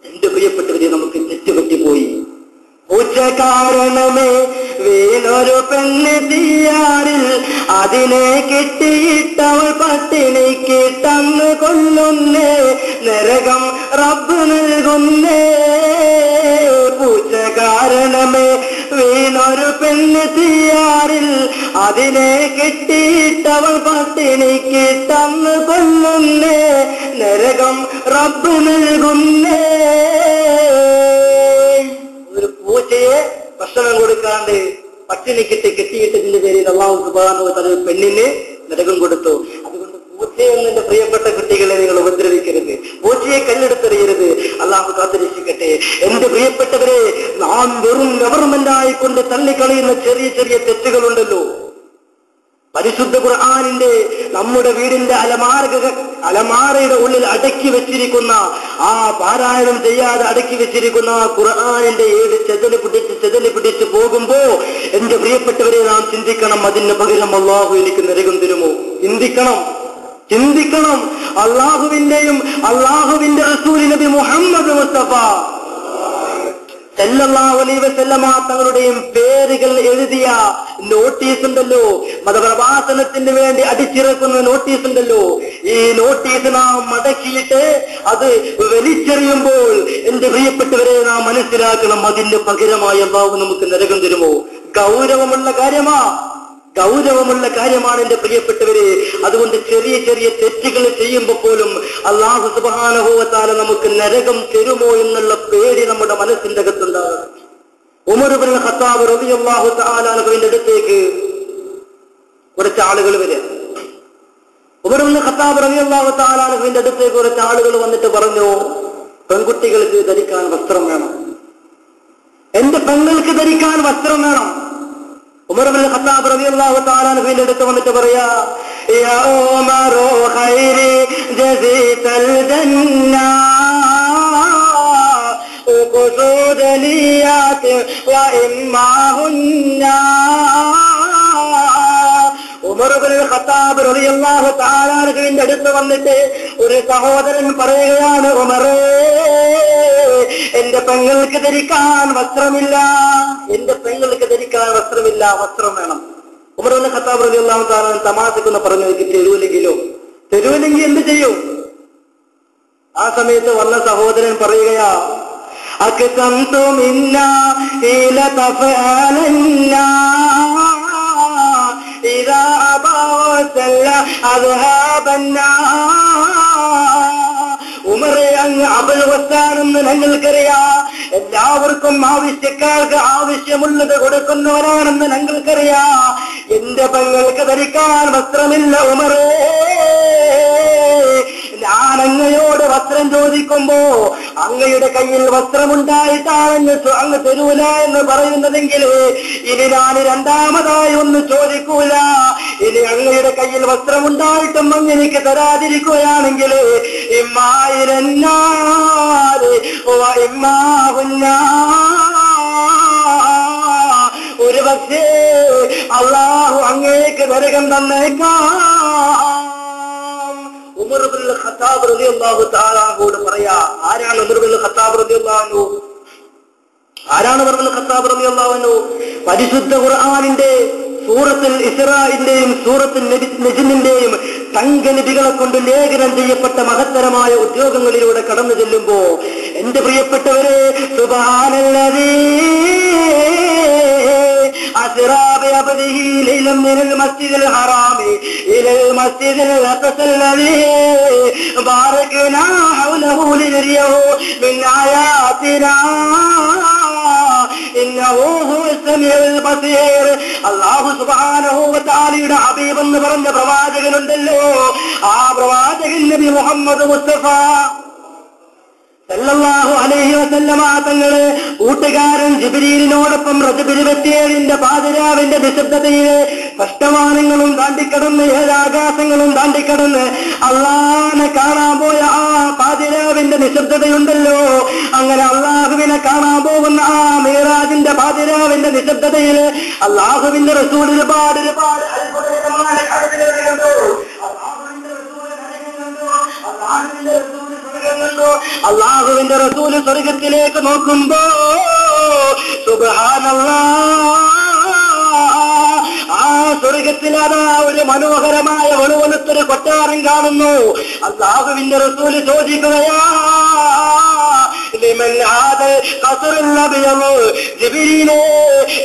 B: എന്റെ പ്രിയപ്പെട്ടവരെ, നമുക്ക് തെറ്റുപറ്റിപ്പോയി. ഉച്ച കാരണമേ വീണൊരു പെണ്ണ് തീയാറിൽ, അതിനെ കെട്ടിയിട്ടവൾ പട്ടിണിക്ക് തന്നു കൊല്ലുന്നേ, നരകം റബ്ബ് നൽകുന്നേ. പൂച്ച കാരണമേ വീണൊരു പെണ്ണ് തീയാറിൽ, അതിനെ കെട്ടിയിട്ടവൾ പട്ടിണിക്ക് തന്നു കൊല്ലുന്നേ, നരകം റബ്ബ് നൽകുന്നേ. ഒരു പൂച്ചയെ ഭക്ഷണം കൊടുക്കാണ്ട് പട്ടിണിക്കിട്ട് കെട്ടിയിട്ടതിന്റെ പേരിൽ അല്ലാഹു സുബ്ഹാനഹു വ തആല പെണ്ണിന് നരകം കൊടുത്തു. അതുകൊണ്ട് പൂച്ചയൊന്നും എന്റെ പ്രിയപ്പെട്ട കുട്ടികളെ നിങ്ങൾ ഉപദ്രവിക്കരുത്, പൂച്ചയെ കല്ലെടുത്തെറിയരുത്. അല്ലാഹു കാത്തുരക്ഷിക്കട്ടെ. എന്റെ പ്രിയപ്പെട്ടവരെ, നാം വെറും ഗവൺമെന്റായിക്കൊണ്ട് തള്ളിക്കളയുന്ന ചെറിയ ചെറിയ തെറ്റുകളുണ്ടല്ലോ. പരിശുദ്ധ ഖുർആനിന്റെ നമ്മുടെ വീടിന്റെ അലമാരയുടെ ഉള്ളിൽ അടക്കി വെച്ചിരിക്കുന്ന, ആ പാരായണം ചെയ്യാതെ അടക്കി വെച്ചിരിക്കുന്ന ഖുർആനിന്റെ 7 ചെതല് പിടിച്ച് പോകുമ്പോ എന്റെ പ്രിയപ്പെട്ടവരെ, നാം ചിന്തിക്കണം, അതിന് പകരം അള്ളാഹു എനിക്ക് നരകം തരുമോ? ചിന്തിക്കണം. അള്ളാഹുവിന്റെയും അള്ളാഹുവിന്റെ റസൂൽ നബി മുഹമ്മദ് മുസ്തഫ സല്ലല്ലാഹു അലൈഹി വസല്ലമ തങ്ങളുടെയും പേരുകൾ എഴുതിയ നോട്ടീസ് ഉണ്ടല്ലോ, മതപ്രഭാഷണത്തിന് വേണ്ടി അടിച്ചിറക്കുന്ന നോട്ടീസ് ഉണ്ടല്ലോ. ഈ നോട്ടീസ് നാം മടക്കിയിട്ട് അത് വലിച്ചെറിയുമ്പോൾ എന്റെ പ്രിയപ്പെട്ടവരെ, നാം മനസ്സിലാക്കണം, അതിന്റെ പകരമായി അല്ലാഹു നമുക്ക് നരകം തരുമോ? ഗൗരവമുള്ള കാര്യമാണ് എന്റെ പ്രിയപ്പെട്ടവരെ. അതുകൊണ്ട് ചെറിയ ചെറിയ തെറ്റുകൾ ചെയ്യുമ്പോൾ പോലും അല്ലാഹു സുബ്ഹാനഹു വ തആല നമുക്ക് നരകം തരുമോ എന്നുള്ള പേടി നമ്മുടെ മനസ്സിന്റെ അകത്തുണ്ടാകും. ഉമർ ഇബ്നുൽ ഖത്താബ് റളിയല്ലാഹു തആല അൻഹുവിന്റെ അടുത്തേക്ക് കുറച്ച് ആളുകൾ വരിക. ഉമർ ഇബ്നുൽ ഖത്താബ് റളിയല്ലാഹു തആല അൻഹുവിന്റെ അടുത്തേക്ക് കുറച്ച് ആളുകൾ വന്നിട്ട് പറഞ്ഞു, പെൺകുട്ടികൾക്ക് ധരിക്കാൻ വസ്ത്രം വേണം, എന്റെ പെങ്ങൾക്ക് ധരിക്കാൻ വസ്ത്രം വേണം. ഉമർ ഇബ്നുൽ ഖത്താബ് റളിയല്ലാഹു തആല അൻഹുവിന്റെ അടുത്ത് വന്നിട്ട് പറയാ, യാ ഉമറു ഖൈരി ജസീതൽ ജന്ന ഉഖുദലിയാത് വ ഇമ്മാഹുന്ന. ഉമർ ഇബ്നുൽ ഖത്താബ് റളിയല്ലാഹു തആല അൻഹുവിന്റെ അടുത്ത് വന്നിട്ട് ഒരു സഹോദരൻ പറയുകയാണ്, ഉമറേ, എന്റെ പെങ്ങൾക്ക് ധരിക്കാൻ വസ്ത്രമില്ല, വസ്ത്രം വേണം. ഉമർ ഇബ്നുൽ ഖത്താബ് റളിയല്ലാഹു തആല തമാശക്കൊന്ന് പറഞ്ഞു, എനിക്ക് തെരുവിലെങ്കിൽ എന്ത് ചെയ്യും? ആ സമയത്ത് വന്ന സഹോദരൻ പറയുകയാ, അക്സംതു മിന്നാ ഇല തഫഅലന്നാ ഇദാ അബാവസല്ല അദ്ഹാബന്നാ. ഉമറെ, അങ്ങ് അബുൽ വസ്താനെന്ന് ഞങ്ങൾക്കറിയാം, എല്ലാവർക്കും ആവശ്യക്കാർക്ക് ആവശ്യമുള്ളത് കൊടുക്കുന്നവരാണെന്ന് ഞങ്ങൾക്കറിയാം. എന്റെ പെങ്ങൾക്ക് ധരിക്കാൻ വസ്ത്രമില്ല ഉമറേ. ഞാൻ അങ്ങയോട് വസ്ത്രം ചോദിക്കുമ്പോ അങ്ങയുടെ കയ്യിൽ വസ്ത്രമുണ്ടായിട്ടാണ് അങ്ങ് തരൂല എന്ന് പറയുന്നതെങ്കിൽ ഇനി ഞാൻ രണ്ടാമതായി ഒന്ന് ചോദിക്കൂല. ഇനി അങ്ങയുടെ കയ്യിൽ വസ്ത്രമുണ്ടായിട്ടും അങ്ങ് എനിക്ക് തരാതിരിക്കുകയാണെങ്കിൽ ഒരു പക്ഷേ അല്ലാഹു അങ്ങേക്ക് നരകം തന്നേക്കാം. ഉമർ ഇബ്നുൽ ഖത്താബ് റളിയല്ലാഹു തആല അൻഹുവോട് പറയാ, ആരാണ് ഉമർ ഇബ്നുൽ ഖത്താബ് റളിയല്ലാഹു അൻഹു? പരിശുദ്ധ ഖുർആനിന്റെ സൂറത്തുൽ ഇസ്രാഇന്റെയും സൂറത്തുൽ നജ്മിന്റെയും തങ്കലിപികളെ കൊണ്ട് ലേഖനം ചെയ്യപ്പെട്ട മഹത്തരമായ ഉദ്യോഗങ്ങളിലൂടെ കടന്നു ചെല്ലുമ്പോ എന്റെ പ്രിയപ്പെട്ടവരെ, സുബ്ഹാനല്ലദീ أسرى بعبده ليلا من المسجد الحرام إلى المسجد الأقصى الذي باركنا حوله لنريه من آياتنا إنه هو السميع البصير. അല്ലാഹു സുബ്ഹാനഹു വ തആലയുടെ ഹബീബ് എന്ന് പറഞ്ഞ പ്രവാചകനുണ്ടല്ലോ, ആ പ്രവാചകൻ നബി മുഹമ്മദ് മുസ്തഫ സല്ലല്ലാഹു അലൈഹി വസല്ലമ തങ്ങള് കൂട്ടുകാരൻ ജിബ്രീലിനോടൊപ്പം റജബിൽ 27 പാതിരാവിന്റെ നിശബ്ദതയിൽ കഷ്ടമാനങ്ങളും താണ്ടിക്കടന്ന് ഏഴാകാശങ്ങളും താണ്ടിക്കടന്ന് അള്ളാഹിനെ കാണാൻ പോയ ആ പാതിരാവിന്റെ നിശബ്ദതയുണ്ടല്ലോ, അങ്ങനെ അള്ളാഹുവിനെ കാണാൻ പോകുന്ന ആ മിഅ്റാജിന്റെ പാതിരാവിന്റെ നിശബ്ദതയിൽ അള്ളാഹുവിന്റെ റസൂൽ ഒരുപാട് അത്ഭുതകരമായ കാര്യങ്ങൾ കണ്ടു. അള്ളാഹുവിന്റെ റസൂല് സ്വർഗത്തിലേക്ക് നോക്കുമ്പോ സുബ്ഹാനല്ലാഹ്, ആ സ്വർഗത്തിൽ അതാ ഒരു മനോഹരമായ വെളുവെളുത്തൊരു കൊട്ടാരം കാണുന്നു. അള്ളാഹുവിന്റെ റസൂല് ചോദിക്കുകയാ, ജിബ്രീലേ,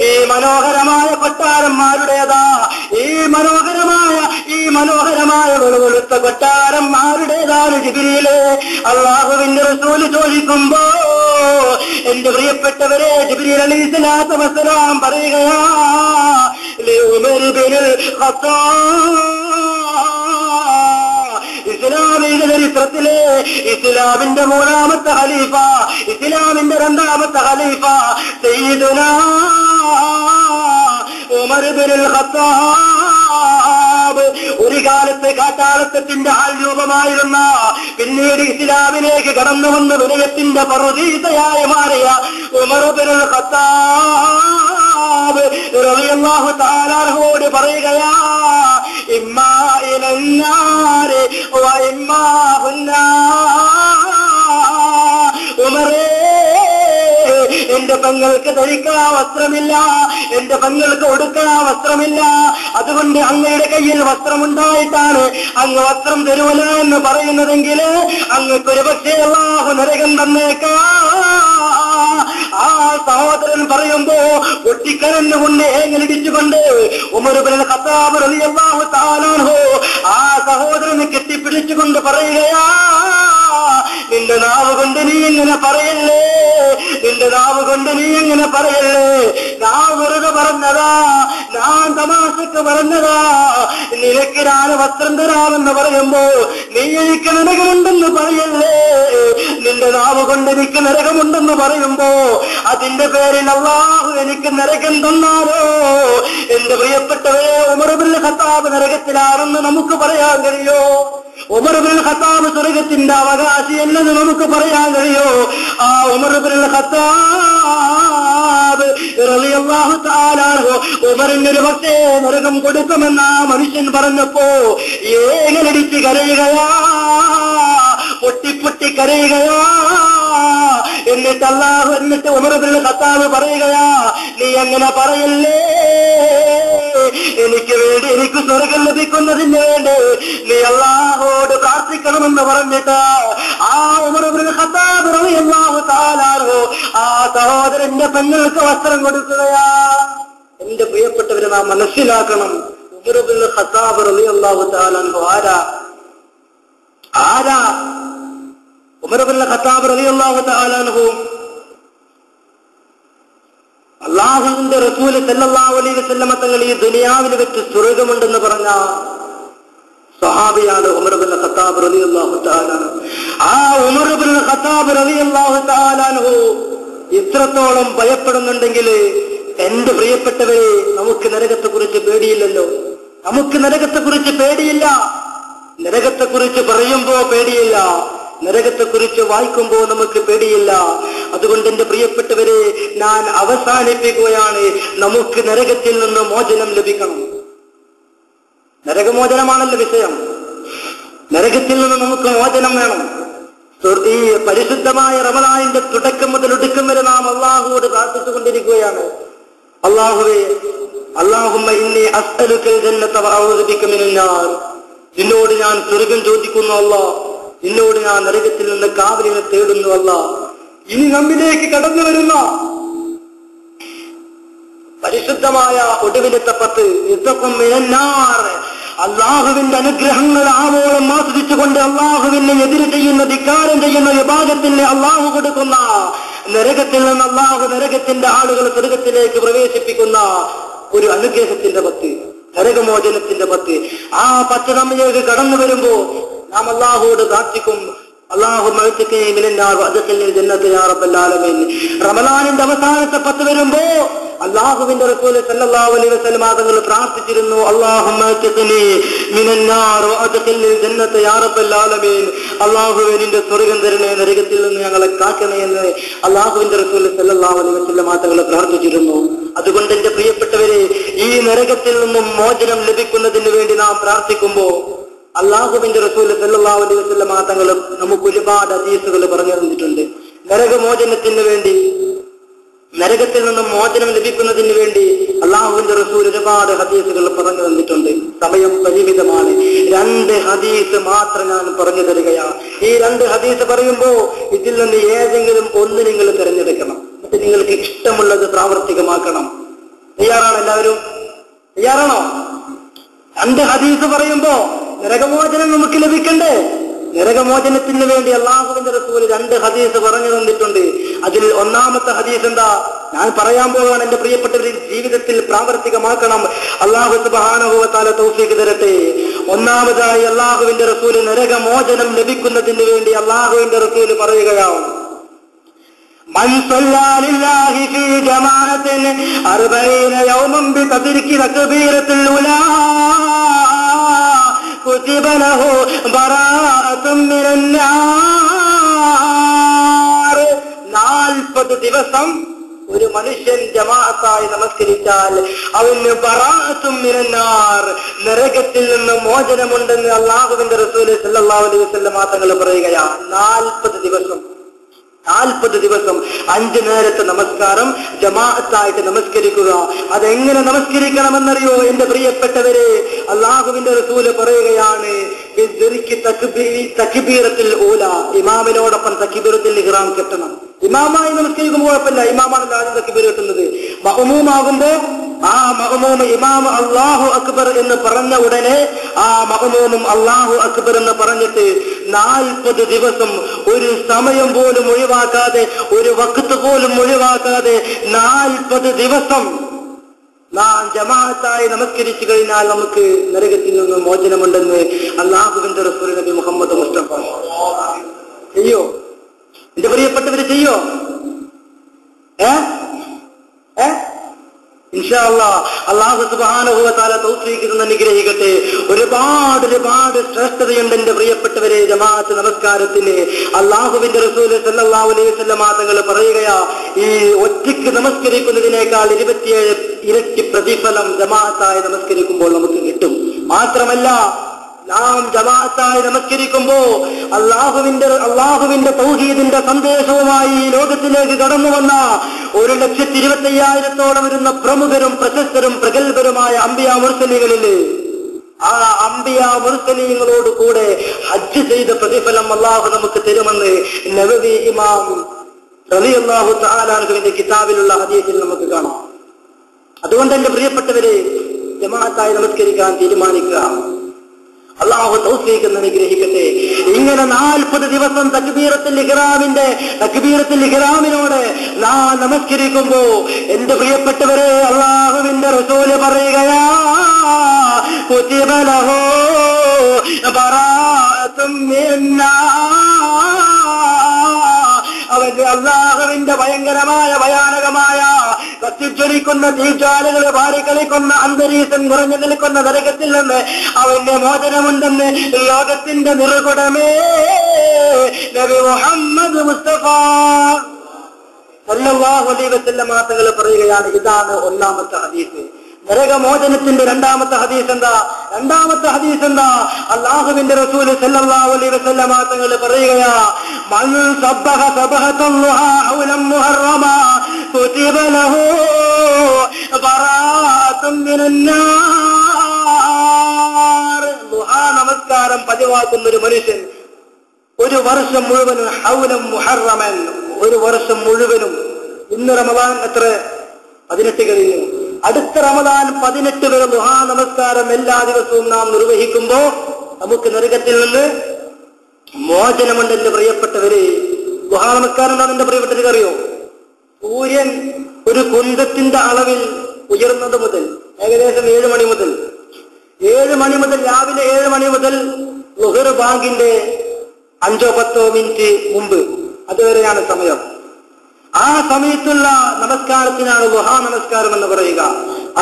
B: ഈ മനോഹരമായ കൊട്ടാരന്മാരുടേതാ, ഈ മനോഹരമായ വെളുവെളുത്ത കൊട്ടാരന്മാരുടേതാണ് ജിബ്രീലേ? അള്ളാഹുവിന്റെ റസൂല് ചോദിക്കുമ്പോ എന്റെ പ്രിയപ്പെട്ടവരെ, ജിബ്രീൽ അലൈഹിസ്സലാത്തു വസ്സലാം പറയുകയാ, ഉമർ ഇബ്നുൽ ഖത്താബ്, ഇസ്ലാമിക ചരിത്രത്തിലെ ഇസ്ലാമിന്റെ 3ാമത്തെ ഖലീഫ, ഇസ്ലാമിന്റെ 2ാമത്തെ ഖലീഫ സയ്യിദുനാ ഉമർ ഇബ്നുൽ ഖത്താബ്, ഒരു കാലത്ത് കാട്ടാളത്തിന്റെ ആൾ രൂപമായിരുന്ന, പിന്നീട് ഇസ്ലാമിലേക്ക് കടന്നു വന്ന വിനയത്തിന്റെ പറുദീസയായി മാറിയ ഉമർ ഇബ്നുൽ ഖത്താബ് റളിയല്ലാഹു തആല അൻഹുവോട് പറയുകയാ, ഇമ്മാ ഇലന്നാരി വ ഇമ്മാ ഫുന്നാർ. ഉമറേ, എന്റെ പെങ്ങൾക്ക് ധരിക്കാൻ വസ്ത്രമില്ല, എന്റെ പെങ്ങൾക്ക് കൊടുക്കാൻ വസ്ത്രമില്ല, അതുകൊണ്ട് അങ്ങയുടെ കയ്യിൽ വസ്ത്രമുണ്ടായിട്ടാണ് അങ്ങ് വസ്ത്രം തരൂല എന്ന് പറയുന്നതെങ്കിൽ അങ്ങക്കൊരു പക്ഷേ അല്ലാഹു നരകം തന്നേക്കാം. ആ സഹോദരൻ പറയുമ്പോ പൊട്ടിക്കരഞ്ഞുകൊണ്ട് ഏങ്ങലിടിച്ചുകൊണ്ട് ഉമർ ഇബ്നുൽ ഖത്താബ് റളിയല്ലാഹു തആല അൻഹു ആ സഹോദരനെ കെട്ടിപ്പിടിച്ചുകൊണ്ട് പറയുകയാ, നിന്റെ നാവ് കൊണ്ട് നീ എങ്ങനെ പറയല്ലേ, നിന്റെ നാവ് കൊണ്ട് നീ എങ്ങനെ പറയല്ലേ, ഞാൻ വെറുതെ പറഞ്ഞതാ, ഞാൻ തമാശക്ക് പറഞ്ഞതാ, നിനക്ക് ഞാൻ വസ്ത്രം തരാമെന്ന് പറയുമ്പോ നീ എനിക്ക് നരകമുണ്ടെന്ന് പറയല്ലേ, നിന്റെ നാവ് കൊണ്ട് എനിക്ക് നരകമുണ്ടെന്ന് പറയുമ്പോ അതിന്റെ പേരിൽ അല്ലാഹു എനിക്ക് നരകം തന്നാലോ? എന്റെ പ്രിയപ്പെട്ടവരെ, ഉമർ ഇബ്നുൽ ഖത്താബ് നരകത്തിലാണെന്ന് നമുക്ക് പറയാൻ കഴിയോ? ഉമർ ഇബ്നുൽ ഖത്താബ് സ്വർഗത്തിന്റെ അവകാശിയല്ലെന്ന് നമുക്ക് പറയാൻ കഴിയോ? ആ ഉമർ ഇബ്നുൽ ഖത്താബ് റളിയല്ലാഹു തആല അൻഹു ഉമറിന് ഒരു പക്ഷേ നരകം കൊടുക്കുമെന്ന് ആ മനുഷ്യൻ പറഞ്ഞപ്പോ ഏങ്ങലടിച്ച് കരയുകയാ, പൊട്ടി കരയുകയാ. എന്നിട്ട് ഉമർ ഇബ്നുൽ ഖത്താബ് പറയുകയാ, നീ അങ്ങനെ പറയല്ലേ, എനിക്ക് വേണ്ടി എനിക്ക് സ്വർഗം ലഭിക്കുന്നതിന് വേണ്ടി നീ അല്ലാഹുവോട് പ്രാർത്ഥിക്കണമെന്ന് പറഞ്ഞിട്ട് ആ ഉമർ ഇബ്നുൽ ഖത്താബ് റളിയല്ലാഹു തആല അൻഹു ആ സഹോദരന്റെ പെങ്ങൾക്ക് വസ്ത്രം കൊടുക്കുകയാ. എന്റെ പ്രിയപ്പെട്ടവരെ, നാം മനസ്സിലാക്കണം, ഉമർ ഇബ്നുൽ ഖത്താബ് റളിയല്ലാഹു തആല അൻഹു ആരാ? ഉമർ ഇബ്നുൽ ഖത്താബ് റളിയല്ലാഹു തആല അൻഹു അല്ലാഹുവിന്റെ റസൂൽ സല്ലല്ലാഹു അലൈഹി വസല്ലമ തങ്ങൾ ഈ ദുനിയാവിൽ വെച്ച് സ്വർഗമുണ്ടെന്ന് പറഞ്ഞ സഹാബിയാണ് ഉമർ ഇബ്നുൽ ഖത്താബ് റളിയല്ലാഹു തആല അൻഹു. ആ ഉമർ ഇബ്നുൽ ഖത്താബ് റളിയല്ലാഹു തആല അൻഹു ഇത്രത്തോളം ഭയപ്പെടുന്നുണ്ടെങ്കിൽ എന്റെ പ്രിയപ്പെട്ടവരെ, നമുക്ക് നരകത്തെക്കുറിച്ച് പേടിയില്ലല്ലോ. നമുക്ക് നരകത്തെക്കുറിച്ച് പേടിയില്ല. നരകത്തെക്കുറിച്ച് പറയുമ്പോ പേടിയില്ല, നരകത്തെക്കുറിച്ച് വായിക്കുമ്പോ നമുക്ക് പേടിയില്ല. അതുകൊണ്ട് എന്റെ പ്രിയപ്പെട്ടവരെ, ഞാൻ അവസാനിപ്പിക്കുകയാണ്. നമുക്ക് നരകത്തിൽ നിന്ന് മോചനം ലഭിക്കണം. നരകമോചനമാണല്ലോ വിഷയം. നരകത്തിൽ നിന്ന് നമുക്ക് മോചനം വേണം. ഈ പരിശുദ്ധമായ റമദാനിന്റെ തുടക്കം മുതൽ ഒടുക്കം വരെ നാം അല്ലാഹുവോട് പ്രാർത്ഥിച്ചുകൊണ്ടിരിക്കുകയാണ്. അല്ലാഹുവേ, അല്ലാഹുമ്മ ഇന്നി അസ്അലുക്കൽ ജന്നത വ അഊദു ബിക മിനൻ നാർ. നിന്നോട് ഞാൻ സ്വർഗം ചോദിക്കുന്നു അല്ലാ, നിന്നോട് ഞാൻ നരകത്തിൽ നിന്ന് കാവലിനെ തേടുന്നു അല്ലാ. ഇനി നമ്മിലേക്ക് കടന്നു വരുന്ന പരിശുദ്ധമായ ഒടുവിലത്തെ 10 ഇസ്തഖും മിനന്നാർ, അള്ളാഹുവിന്റെ അനുഗ്രഹങ്ങൾ ആവോളം ആസ്വദിച്ചുകൊണ്ട് അള്ളാഹുവിനെ എതിര് ചെയ്യുന്ന, ധിക്കാരം ചെയ്യുന്ന വിഭാഗത്തിന് അള്ളാഹു കൊടുക്കുന്ന നരകത്തിൽ നിന്ന് അള്ളാഹു നരകത്തിന്റെ ആളുകൾ സ്വർഗത്തിലേക്ക് പ്രവേശിപ്പിക്കുന്ന ഒരു അനുഗ്രഹത്തിന്റെ 10, നരകമോചനത്തിന്റെ 10. ആ 10 നമ്മിലേക്ക് കടന്നു വരുമ്പോ നാം അള്ളാഹുവോട് പ്രാർത്ഥിക്കും, റമളാനിന്റെ അവസാനത്തെ 10 വരുമ്പോ അള്ളാഹുവിന്റെ റസൂൽ സല്ലല്ലാഹു അലൈഹി വസല്ലം തങ്ങൾ പ്രാർത്ഥിച്ചിരുന്നു, അള്ളാഹുവേ നിന്റെ സ്വർഗം തരണേ, നരകത്തിൽ നിന്ന് ഞങ്ങളെ കാക്കണേ എന്ന് അള്ളാഹുവിന്റെ റസൂൽ സല്ലല്ലാഹു അലൈഹി വസല്ലം തങ്ങൾ പ്രാർത്ഥിച്ചിരുന്നു. അതുകൊണ്ട് എന്റെ പ്രിയപ്പെട്ടവരെ, ഈ നരകത്തിൽ നിന്നും മോചനം ലഭിക്കുന്നതിന് വേണ്ടി നാം പ്രാർത്ഥിക്കുമ്പോ അള്ളാഹുവിന്റെ റസൂൽ സല്ലല്ലാഹു അലൈഹി വസല്ലം തങ്ങൾ നമുക്ക് ഒരുപാട് ഹദീസുകൾ പറഞ്ഞു തന്നിട്ടുണ്ട്. നരകമോചനത്തിന് വേണ്ടി, നരകത്തിൽ നിന്നും മോചനം ലഭിക്കുന്നതിന് വേണ്ടി അള്ളാഹുവിന്റെ റസൂൽ ഒരുപാട് ഹദീസുകൾ പറഞ്ഞു തന്നിട്ടുണ്ട്. സമയം പരിമിതമാണ്. 2 ഹദീസ് മാത്രം ഞാൻ പറഞ്ഞു തരികയാണ്. ഈ 2 ഹദീസ് പറയുമ്പോ ഇതിൽ നിന്ന് ഏതെങ്കിലും ഒന്ന് നിങ്ങൾ തിരഞ്ഞെടുക്കണം. എന്നിട്ട് നിങ്ങൾക്ക് ഇഷ്ടമുള്ളത് പ്രാവർത്തികമാക്കണം. തയ്യാറാണ് എല്ലാവരും? തയ്യാറാണോ? 2 ഹദീസ് പറയുമ്പോ നരകമോചനം നമുക്ക് ലഭിക്കണ്ടേ? നരകമോചനത്തിന് വേണ്ടി അള്ളാഹുവിന്റെ റസൂൽ 2 ഹദീസ് പറഞ്ഞു തന്നിട്ടുണ്ട്. അതിൽ ഒന്നാമത്തെ ഹദീസ് എന്താ ഞാൻ പറയാൻ പോവുകയാണ്. എന്റെ പ്രിയപ്പെട്ടവരിൽ ജീവിതത്തിൽ പ്രാവർത്തികമാക്കണം. അള്ളാഹു സുബ്ഹാനഹു വ തആല തൗഫീഖ് തരട്ടെ. ഒന്നാമതായി അള്ളാഹുവിന്റെ റസൂൽ നരകമോചനം ലഭിക്കുന്നതിന് വേണ്ടി അള്ളാഹുവിന്റെ റസൂൽ പറയുകയാണ്, മൻ സല്ലല്ലാ ലില്ലാഹി ഫീ ജമാഅത്തിൻ 40 യൗമൻ ബിതദ്രികി തക്ബീറത്തുൽ ഉലാ കുതിബ ലഹു ബറാഅത്തുൻ മിനന്നാർ. 40 ദിവസം ഒരു മനുഷ്യൻ ജമാഅത്തായി നമസ്കരിച്ചാൽ അവന് ബറാഅത്തുൻ മിനന്നാർ, നരകത്തിൽ നിന്ന് മോചനമുണ്ടെന്ന് അല്ലാഹുവിന്റെ റസൂൽ സല്ലല്ലാഹു അലൈഹി വസല്ലം തങ്ങൾ പറയുകയാണ്. 40 ദിവസം 5 നേരത്തെ നമസ്കാരം ജമാഅത്തായിട്ട് നമസ്കരിക്കുക. അതെങ്ങനെ നമസ്കരിക്കണമെന്നറിയോ എന്റെ പ്രിയപ്പെട്ടവരെ? അള്ളാഹുവിന്റെ റസൂല് പറയുകയാണ്, തക്ബീറത്തുൽ ഊല, ഇമാമിനോടൊപ്പം തക്ബീറത്തുൽ ഇഹ്റാം കെട്ടണം. ഇമാമായി നമസ്കരിക്കുമ്പോൾ കുഴപ്പമില്ല, ഇമാമാണല്ലോ ആദ്യം തക്ബീർ കെട്ടുന്നത്. മഅ്മൂമാകുമ്പോ ആ മഅ്മൂം ഇമാം അല്ലാഹു അക്ബർ എന്ന് പറഞ്ഞ ഉടനെ ആ മഅ്മൂമും അല്ലാഹു അക്ബർ എന്ന് പറഞ്ഞിട്ട് 40 ദിവസം ഒരു സമയം പോലും ഒഴിവാക്കാതെ, ഒരു വഖ്ത് പോലും ഒഴിവാക്കാതെ 40 ദിവസം നാം ജമാഅത്തായി നമസ്കരിച്ചു കഴിഞ്ഞാൽ നമുക്ക് നരകത്തിൽ നിന്ന് മോചനമുണ്ടെന്ന് അല്ലാഹുവിന്റെ റസൂൽ നബി മുഹമ്മദ് മുസ്തഫ. ചെയ്യോ എന്റെ പ്രിയപ്പെട്ടവര്? ചെയ്യോ? ഇൻഷാ അല്ലാഹ് അല്ലാഹു സുബ്ഹാനഹു വ തആല തൗഫീഖ് തന്ന് അനുഗ്രഹിക്കട്ടെ. ഒരുപാട് ശ്രേഷ്ഠതയുണ്ട് എന്റെ പ്രിയപ്പെട്ടവരെ ജമാഅത്ത് നമസ്കാരത്തിന്. അല്ലാഹുവിന്റെ റസൂൽ സല്ലല്ലാഹു അലൈഹി വസല്ലം തങ്ങൾ പറയുകയാ, ഈ ഒറ്റയ്ക്ക് നമസ്കരിക്കുന്നതിനേക്കാൾ 27 ഇരട്ടി പ്രതിഫലം ജമാഅത്തായി നമസ്കരിക്കുമ്പോൾ നമുക്ക് കിട്ടും. മാത്രമല്ല, നാം ജമാഅത്തായി നമസ്കരിക്കുമ്പോ അള്ളാഹുവിന്റെ തൗഹീദിന്റെ സന്ദേശവുമായി ലോകത്തിലേക്ക് കടന്നു വന്ന 1,25,000 വരുന്ന പ്രമുഖരും പ്രശസ്തരും പ്രഗത്ഭരുമായ അംബിയാ മുർസലീങ്ങളില്ലേ, ആ അംബിയാ മുർസലീങ്ങളോട് കൂടെ ഹജ്ജ് ചെയ്ത പ്രതിഫലം അള്ളാഹു നമുക്ക് തരുമെന്ന് നബവി ഇമാം റളിയല്ലാഹു തആല അൻഹുവിന്റെ കിതാബിലുള്ള ഹദീസിൽ നമുക്ക് കാണാം. അതുകൊണ്ട് എന്റെ പ്രിയപ്പെട്ടവരെ, ജമാഅത്തായി നമസ്കരിക്കാൻ തീരുമാനിക്കുക. അള്ളാഹു തൗഫീഖ് അനുഗ്രഹിക്കട്ടെ. ഇങ്ങനെ 40 ദിവസം തക്ബീറത്തുൽ ഇഹ്റാമിനോട് നാം നമസ്കരിക്കുമ്പോ എന്റെ പ്രിയപ്പെട്ടവരെ, അള്ളാഹുവിന്റെ റസൂല് പറയുകയാ, കുതിബ ലഹു ബറാഅത്തുൻ മിനന്നാർ. അവന്റെ അള്ളാഹുവിന്റെ ഭയാനകമായ കത്തിച്ചൊലിക്കുന്ന തീജ്വാലകളെ ഭാരിക്കളിക്കുന്ന അന്തരീക്ഷം നിറഞ്ഞു നിൽക്കുന്ന നരകത്തിൽ നിന്ന് അവന്റെ മോചനമുണ്ടെന്ന് ലോകത്തിന്റെ നിറുകുടമേ നബി മുഹമ്മദ് മുസ്തഫ സല്ലല്ലാഹു അലൈഹി വസല്ലം തങ്ങൾ പറയുകയാണ്. ഇതാണ് ഒന്നാമത്തെ ഹദീസ്. നരകമോചനത്തിന്റെ രണ്ടാമത്തെ ഹദീസ് എന്താ? അല്ലാഹുവിന്റെ റസൂൽ സല്ലല്ലാഹു അലൈഹി വസല്ലം തങ്ങൾ പറയുകയാ, മൻ സബ്ബഹ സബഹത്തുൽ ളുഹാ ഔലം മുഹറമാ കുതിബ ലഹു ബറാഅത്തുൻ മിനന്നാർ. ളുഹാ നമസ്കാരം പതിവാക്കുന്ന ഒരു മനുഷ്യൻ 1 വർഷം മുഴുവനും, ഹൗലം മുഹറമൻ, 1 വർഷം മുഴുവനും. ഇന്ന് റമദാൻ എത്ര? 18 കഴിഞ്ഞു. അടുത്ത റമദാൻ 18 വരെ ദുഹാ നമസ്കാരം എല്ലാ ദിവസവും നാം നിർവഹിക്കുമ്പോ നമുക്ക് നരകത്തിൽ നിന്ന് മോചനമുണ്ട്. എന്റെ പ്രിയപ്പെട്ടവരെ, ദുഹാ നമസ്കാരം എന്താ എന്റെ പ്രിയപ്പെട്ടവർക്ക് അറിയോ? സൂര്യൻ ഒരു കുന്തത്തിന്റെ അളവിൽ ഉയർന്നത് മുതൽ ഏകദേശം 7 മണി മുതൽ രാവിലെ 7 മണി മുതൽ ളുഹർ ബാങ്കിന്റെ 5-10 മിനിറ്റ് മുമ്പ് അതുവരെയാണ് സമയം. ആ സമയത്തുള്ള നമസ്കാരത്തിനാണ് ദുഹാ നമസ്കാരം എന്ന് പറയുക.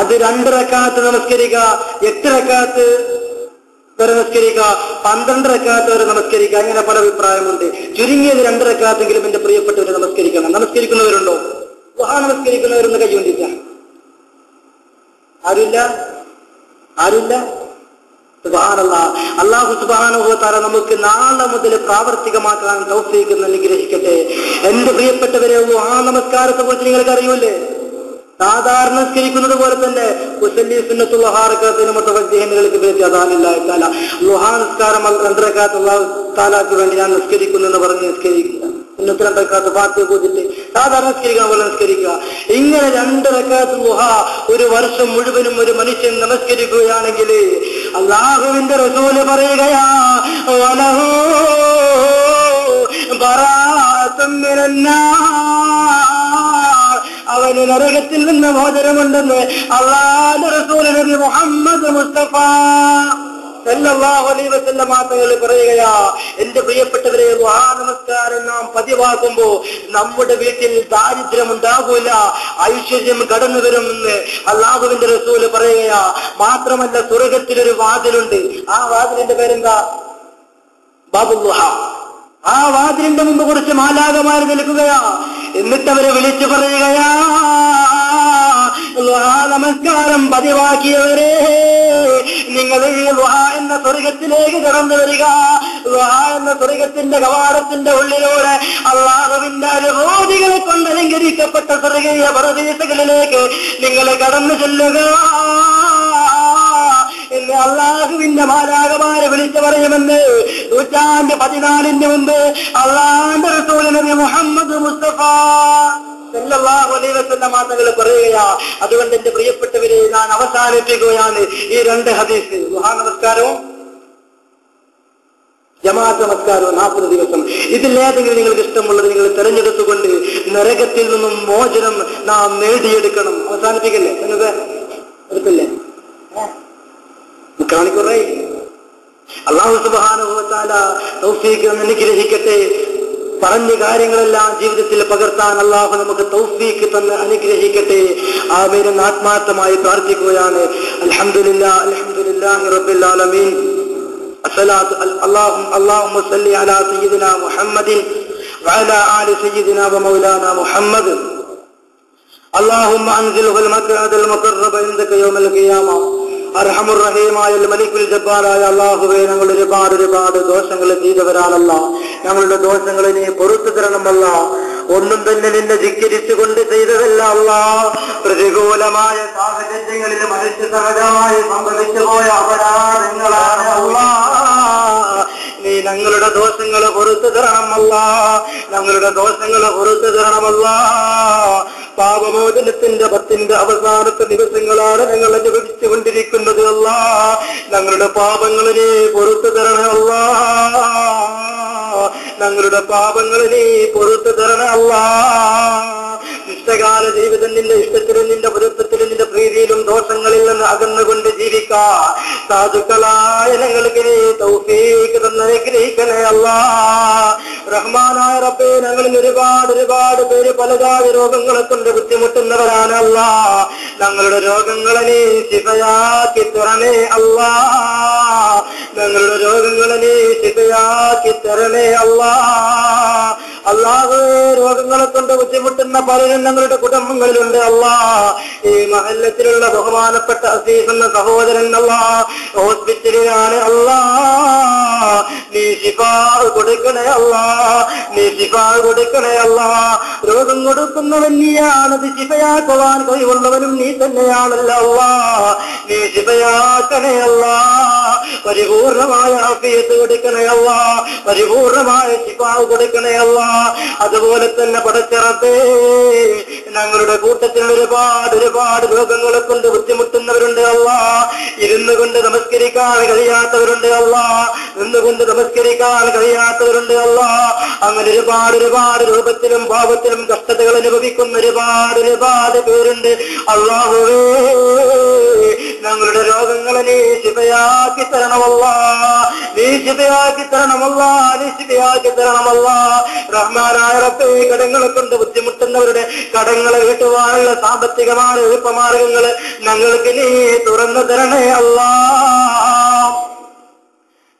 B: അത് 2 റക്അത്ത് നമസ്കരിക്കുക, 8 റക്അത്ത് വരെ നമസ്കരിക്കുക, 12 റക്അത്ത് വരെ നമസ്കരിക്കുക. അങ്ങനെ പല അഭിപ്രായമുണ്ട്. ചുരുങ്ങിയത് 2 റക്അത്തെങ്കിലും എന്റെ പ്രിയപ്പെട്ടവരെ നമസ്കരിക്കണം. നമസ്കരിക്കുന്നവരുണ്ടോ? ദുഹാ നമസ്കരിക്കുന്നവരൊന്ന് കൈകൊണ്ടില്ല. ആരുമില്ല. സുബ്ഹാനല്ലാഹ്. അല്ലാഹു സുബ്ഹാനഹു വ തആല നമുക്ക് നാളെ മുതൽ പ്രാവർത്തികമാക്കാൻ തൗഫീഖ് അനുഗ്രഹിക്കട്ടെ. എന്റെ പ്രിയപ്പെട്ടവരെ, ദുഹാ നമസ്കാരത്തെ കുറിച്ച് നിങ്ങൾക്ക് അറിയൂലേ? സാധാരണ നമസ്കരിക്കുന്നത് പോലെ തന്നെ ഉസല്ലി സുന്നത്തുൽ ഹാറകത്തിന് മുതവജ്ജിഹുകൾക്ക് വേണ്ടി അദാനില്ലാഹി തആല ദുഹാ നമസ്കാരം 2 റക്അത്ത് അല്ലാഹു തആലക്ക് വേണ്ടി ഞാൻ നമസ്കരിക്കുന്നു എന്ന് പറഞ്ഞ് നമസ്കരിക്കുക. സുന്നത്ത് 2 റക്അത്ത് ഫാത്തിഹ ഓതിട്ട് സാധാരണ നമസ്കരിക്കാൻ പോലെ നമസ്കരിക്കുക. ഇങ്ങനെ 2 റക്അത്ത് ദുഹാ ഒരു വർഷം മുഴുവനും ഒരു മനുഷ്യൻ നമസ്കരിക്കുകയാണെങ്കിൽ അല്ലാഹുവിന്റെ റസൂല് പറയുകയാ, വലഹു ബറാഅത്തുൻ മിനന്നാർ, അവന് നരകത്തിൽ നിന്ന് മോചനമുണ്ടെന്ന് അല്ലാഹുവിന്റെ റസൂൽ നബി മുഹമ്മദ് മുസ്തഫ സല്ലല്ലാഹു അലൈഹി വസല്ലം തങ്ങൾ പറയുകയാ. എന്റെ പ്രിയപ്പെട്ടവരെ, ദുഹാ നമസ്കാരം നാം പതിവാക്കുമ്പോ നമ്മുടെ വീട്ടിൽ ദാരിദ്ര്യം ഉണ്ടാകൂല, ഐശ്വര്യം കടന്നു വരുമെന്ന് അല്ലാഹുവിന്റെ റസൂല് പറയുകയാ. മാത്രമല്ല, സ്വർഗത്തിലൊരു വാതിലുണ്ട്. ആ വാതിലിന്റെ പേരെന്താ? ബാബുൽ ദുഹാ. ആ വാതിലിന്റെ മുമ്പ് കുറച്ച് മാലാഖമാർ നിൽക്കുകയാ. എന്നിട്ട് അവരെ വിളിച്ചു പറയുകയാ, ദുഹാ നമസ്കാരം പതിവാക്കിയവരെ, നിങ്ങൾ ഈ ദുഹാ എന്ന സ്വർഗത്തിലേക്ക് കടന്നു വരിക. ദുഹാ എന്ന സ്വർഗത്തിന്റെ കവാടത്തിന്റെ ഉള്ളിലൂടെ അല്ലാഹുവിന്റെ അനുഭൂതികളെ കൊണ്ട് അലങ്കരിക്കപ്പെട്ട സ്വർഗീയ പരദേശങ്ങളിലേക്ക് നിങ്ങൾ കടന്നു ചെല്ലുക എന്ന് അല്ലാഹുവിന്റെ മാലാഖമാരെ വിളിച്ചു പറയുമെന്ന് 1400 മുമ്പ് അല്ലാഹുവിന്റെ റസൂൽ നബി മുഹമ്മദ് മുസ്തഫ സല്ലല്ലാഹു അലൈഹി വസല്ലം തങ്ങൾ പറയുകയാ. അതുകൊണ്ട് എന്റെ പ്രിയപ്പെട്ടവരെ, ഞാൻ അവസാനിപ്പിക്കുകയാണ് ഈ 2 ഹദീസ്. ദുഹാ നമസ്കാരവും ജമാഅത്ത് നമസ്കാരവും 40 ദിവസം. ഇതിലേതെങ്കിലും നിങ്ങൾക്ക് ഇഷ്ടമുള്ളത് നിങ്ങൾ തെരഞ്ഞെടുത്തുകൊണ്ട് നരകത്തിൽ നിന്നും മോചനം നാം നേടിയെടുക്കണം. അവസാനിപ്പിക്കല്ലേ? നിങ്ങൾക്ക് എടുക്കില്ലേ? കാണിക്കുറേ. അല്ലാഹു സുബ്ഹാനഹു വ തആല തൗഫീഖ് അനുഗ്രഹിക്കട്ടെ. പറഞ്ഞ കാര്യങ്ങളെല്ലാം ജീവിതത്തിൽ പകർത്താൻ അല്ലാഹു നമുക്ക് തൗഫീഖ് തന്ന് അനുഗ്രഹിക്കട്ടെ. ആമീൻ എന്ന് ആത്മാർത്ഥമായി പ്രാർത്ഥിക്കുകയാണ്. അൽഹംദുലില്ലാഹി റബ്ബിൽ ആലമീൻ. اللهم صل على سيدنا محمد وعلى آل سيدنا ومولانا محمد. اللهم أنزله المقعد المقرب عندك يوم القيامة. അർഹമുർ റഹീമായ മലിക്കുൽ ജബ്ബാറായ അല്ലാഹുവേ, ഞങ്ങൾ ഒരുപാട് ദോഷങ്ങൾ ചെയ്തവരാണല്ല. ഞങ്ങളുടെ ദോഷങ്ങളെ നീ പൊറുത്തു തരണമല്ല. ഒന്നും തന്നെ നിന്നെ ധിക്കരിച്ചുകൊണ്ട് ചെയ്തതല്ല അല്ലാ. പ്രതികൂലമായ സാഹചര്യങ്ങളിൽ മനുഷ്യ സഹജമായി സംഭവിച്ചു പോയ അപരാധങ്ങളാണ് അല്ലാ. നീ ഞങ്ങളുടെ ദോഷങ്ങൾ പൊറുത്തു തരണമല്ല. ഞങ്ങളുടെ ദോഷങ്ങൾ പൊറുത്തു തരണമല്ല. പാപമോചനത്തിന്റെ 10ന്റെ അവസാനത്തെ ദിവസങ്ങളാണ് ഞങ്ങൾ അനുഭവിച്ചുകൊണ്ടിരിക്കുന്നത് അല്ലാ. ഞങ്ങളുടെ പാപങ്ങളെ പൊറുത്തു തരണേ അല്ലാ. ഞങ്ങളുടെ പാപങ്ങളെ പൊറുത്തു തരണേ അല്ലാ. ഇഷ്ടകാല ജീവിതം നിന്റെ ഇഷ്ടത്തിലും നിന്റെ പൊരുത്തത്തിലും നിന്റെ പ്രീതിയിലും ദോഷങ്ങളിൽ നിന്ന് അകന്നുകൊണ്ട് ജീവിക്കാ സാധുക്കളായ ഞങ്ങൾക്ക് നീ തൗഫീഖ് തന്ന് അനുഗ്രഹിക്കണേ അല്ലാ. റഹ്മാനായ റബ്ബേ, ഞങ്ങളിൽ ഒരുപാട് പേര് പലജാതി രോഗങ്ങളെ കൊണ്ട് ബുദ്ധിമുട്ടുന്നവരാണ് അല്ലാ. ഞങ്ങളുടെ രോഗങ്ങളെ നീ ശിഫയാക്കി തരണേ അല്ലാ. ഞങ്ങളുടെ രോഗങ്ങളെ നീ ശിഫയാക്കി തരണേ അല്ലാ. അല്ലാഹു, രോഗങ്ങളെ കൊണ്ട് ബുദ്ധിമുട്ടുന്ന പലരും ഞങ്ങളുടെ കുടുംബങ്ങളിലുണ്ട് അല്ലാ. ഈ മഹല്ലത്തിലുള്ള ബഹുമാനപ്പെട്ട അസീസ് എന്ന സഹോദരൻ അല്ലാ ഹോസ്പിറ്റലിലാണ് അല്ലാ. നീ ശിഫാ കൊടുക്കണേ അല്ലാ. നീ ശിഫാ കൊടുക്കണേ അല്ലാ. രോഗം കൊടുക്കുന്നവൻ നീയാണത് ശിഫയാക്കുവാൻ കഴിവുള്ളവനും നീ തന്നെയാണല്ലോ അല്ലാ. നീ ശിഫയാക്കണേ അല്ലാ. പരിപൂർണമായ ആഫിയത്ത് കൊടുക്കണേ അല്ലാ. പരിപൂർണമായ ശിഫാ കൊടുക്കണേ അല്ലാ. അതുപോലെ തന്നെ പടച്ചിറപ്പേ ഞങ്ങളുടെ കൂട്ടത്തിൽ ഒരുപാട് രോഗങ്ങളെ കൊണ്ട് ബുദ്ധിമുട്ടുന്നവരുണ്ട് അല്ലാ. ഇരുന്നു കൊണ്ട് നമസ്കരിക്കാൻ കഴിയാത്തവരുണ്ട് അല്ലാ. നിന്നുകൊണ്ട് നമസ്കരിക്കാൻ കഴിയാത്തവരുണ്ട് അല്ലാ. അങ്ങനെ ഒരുപാട് രൂപത്തിലും ഭാവത്തിലും കഷ്ടതകൾ അനുഭവിക്കുന്ന ഒരുപാട് പേരുണ്ട് അല്ലാഹുവേ. ഞങ്ങളുടെ രോഗങ്ങളെ നീ ശിഫയാക്കി തരണമല്ലാ. നീ ശിഫയാക്കി തരണമല്ലാ. നീ ശിഫയാക്കി തരണമല്ലാ. റഹ്മാനായ റബ്ബേ, കടങ്ങളെ കൊണ്ട് ബുദ്ധിമുട്ടുന്നവരുടെ കടങ്ങളെ വീട്ടുവാനുള്ള സാമ്പത്തികമായ എളുപ്പമാർഗങ്ങള് ഞങ്ങൾക്ക് നീ തുറന്നു തരണേ അല്ലാ.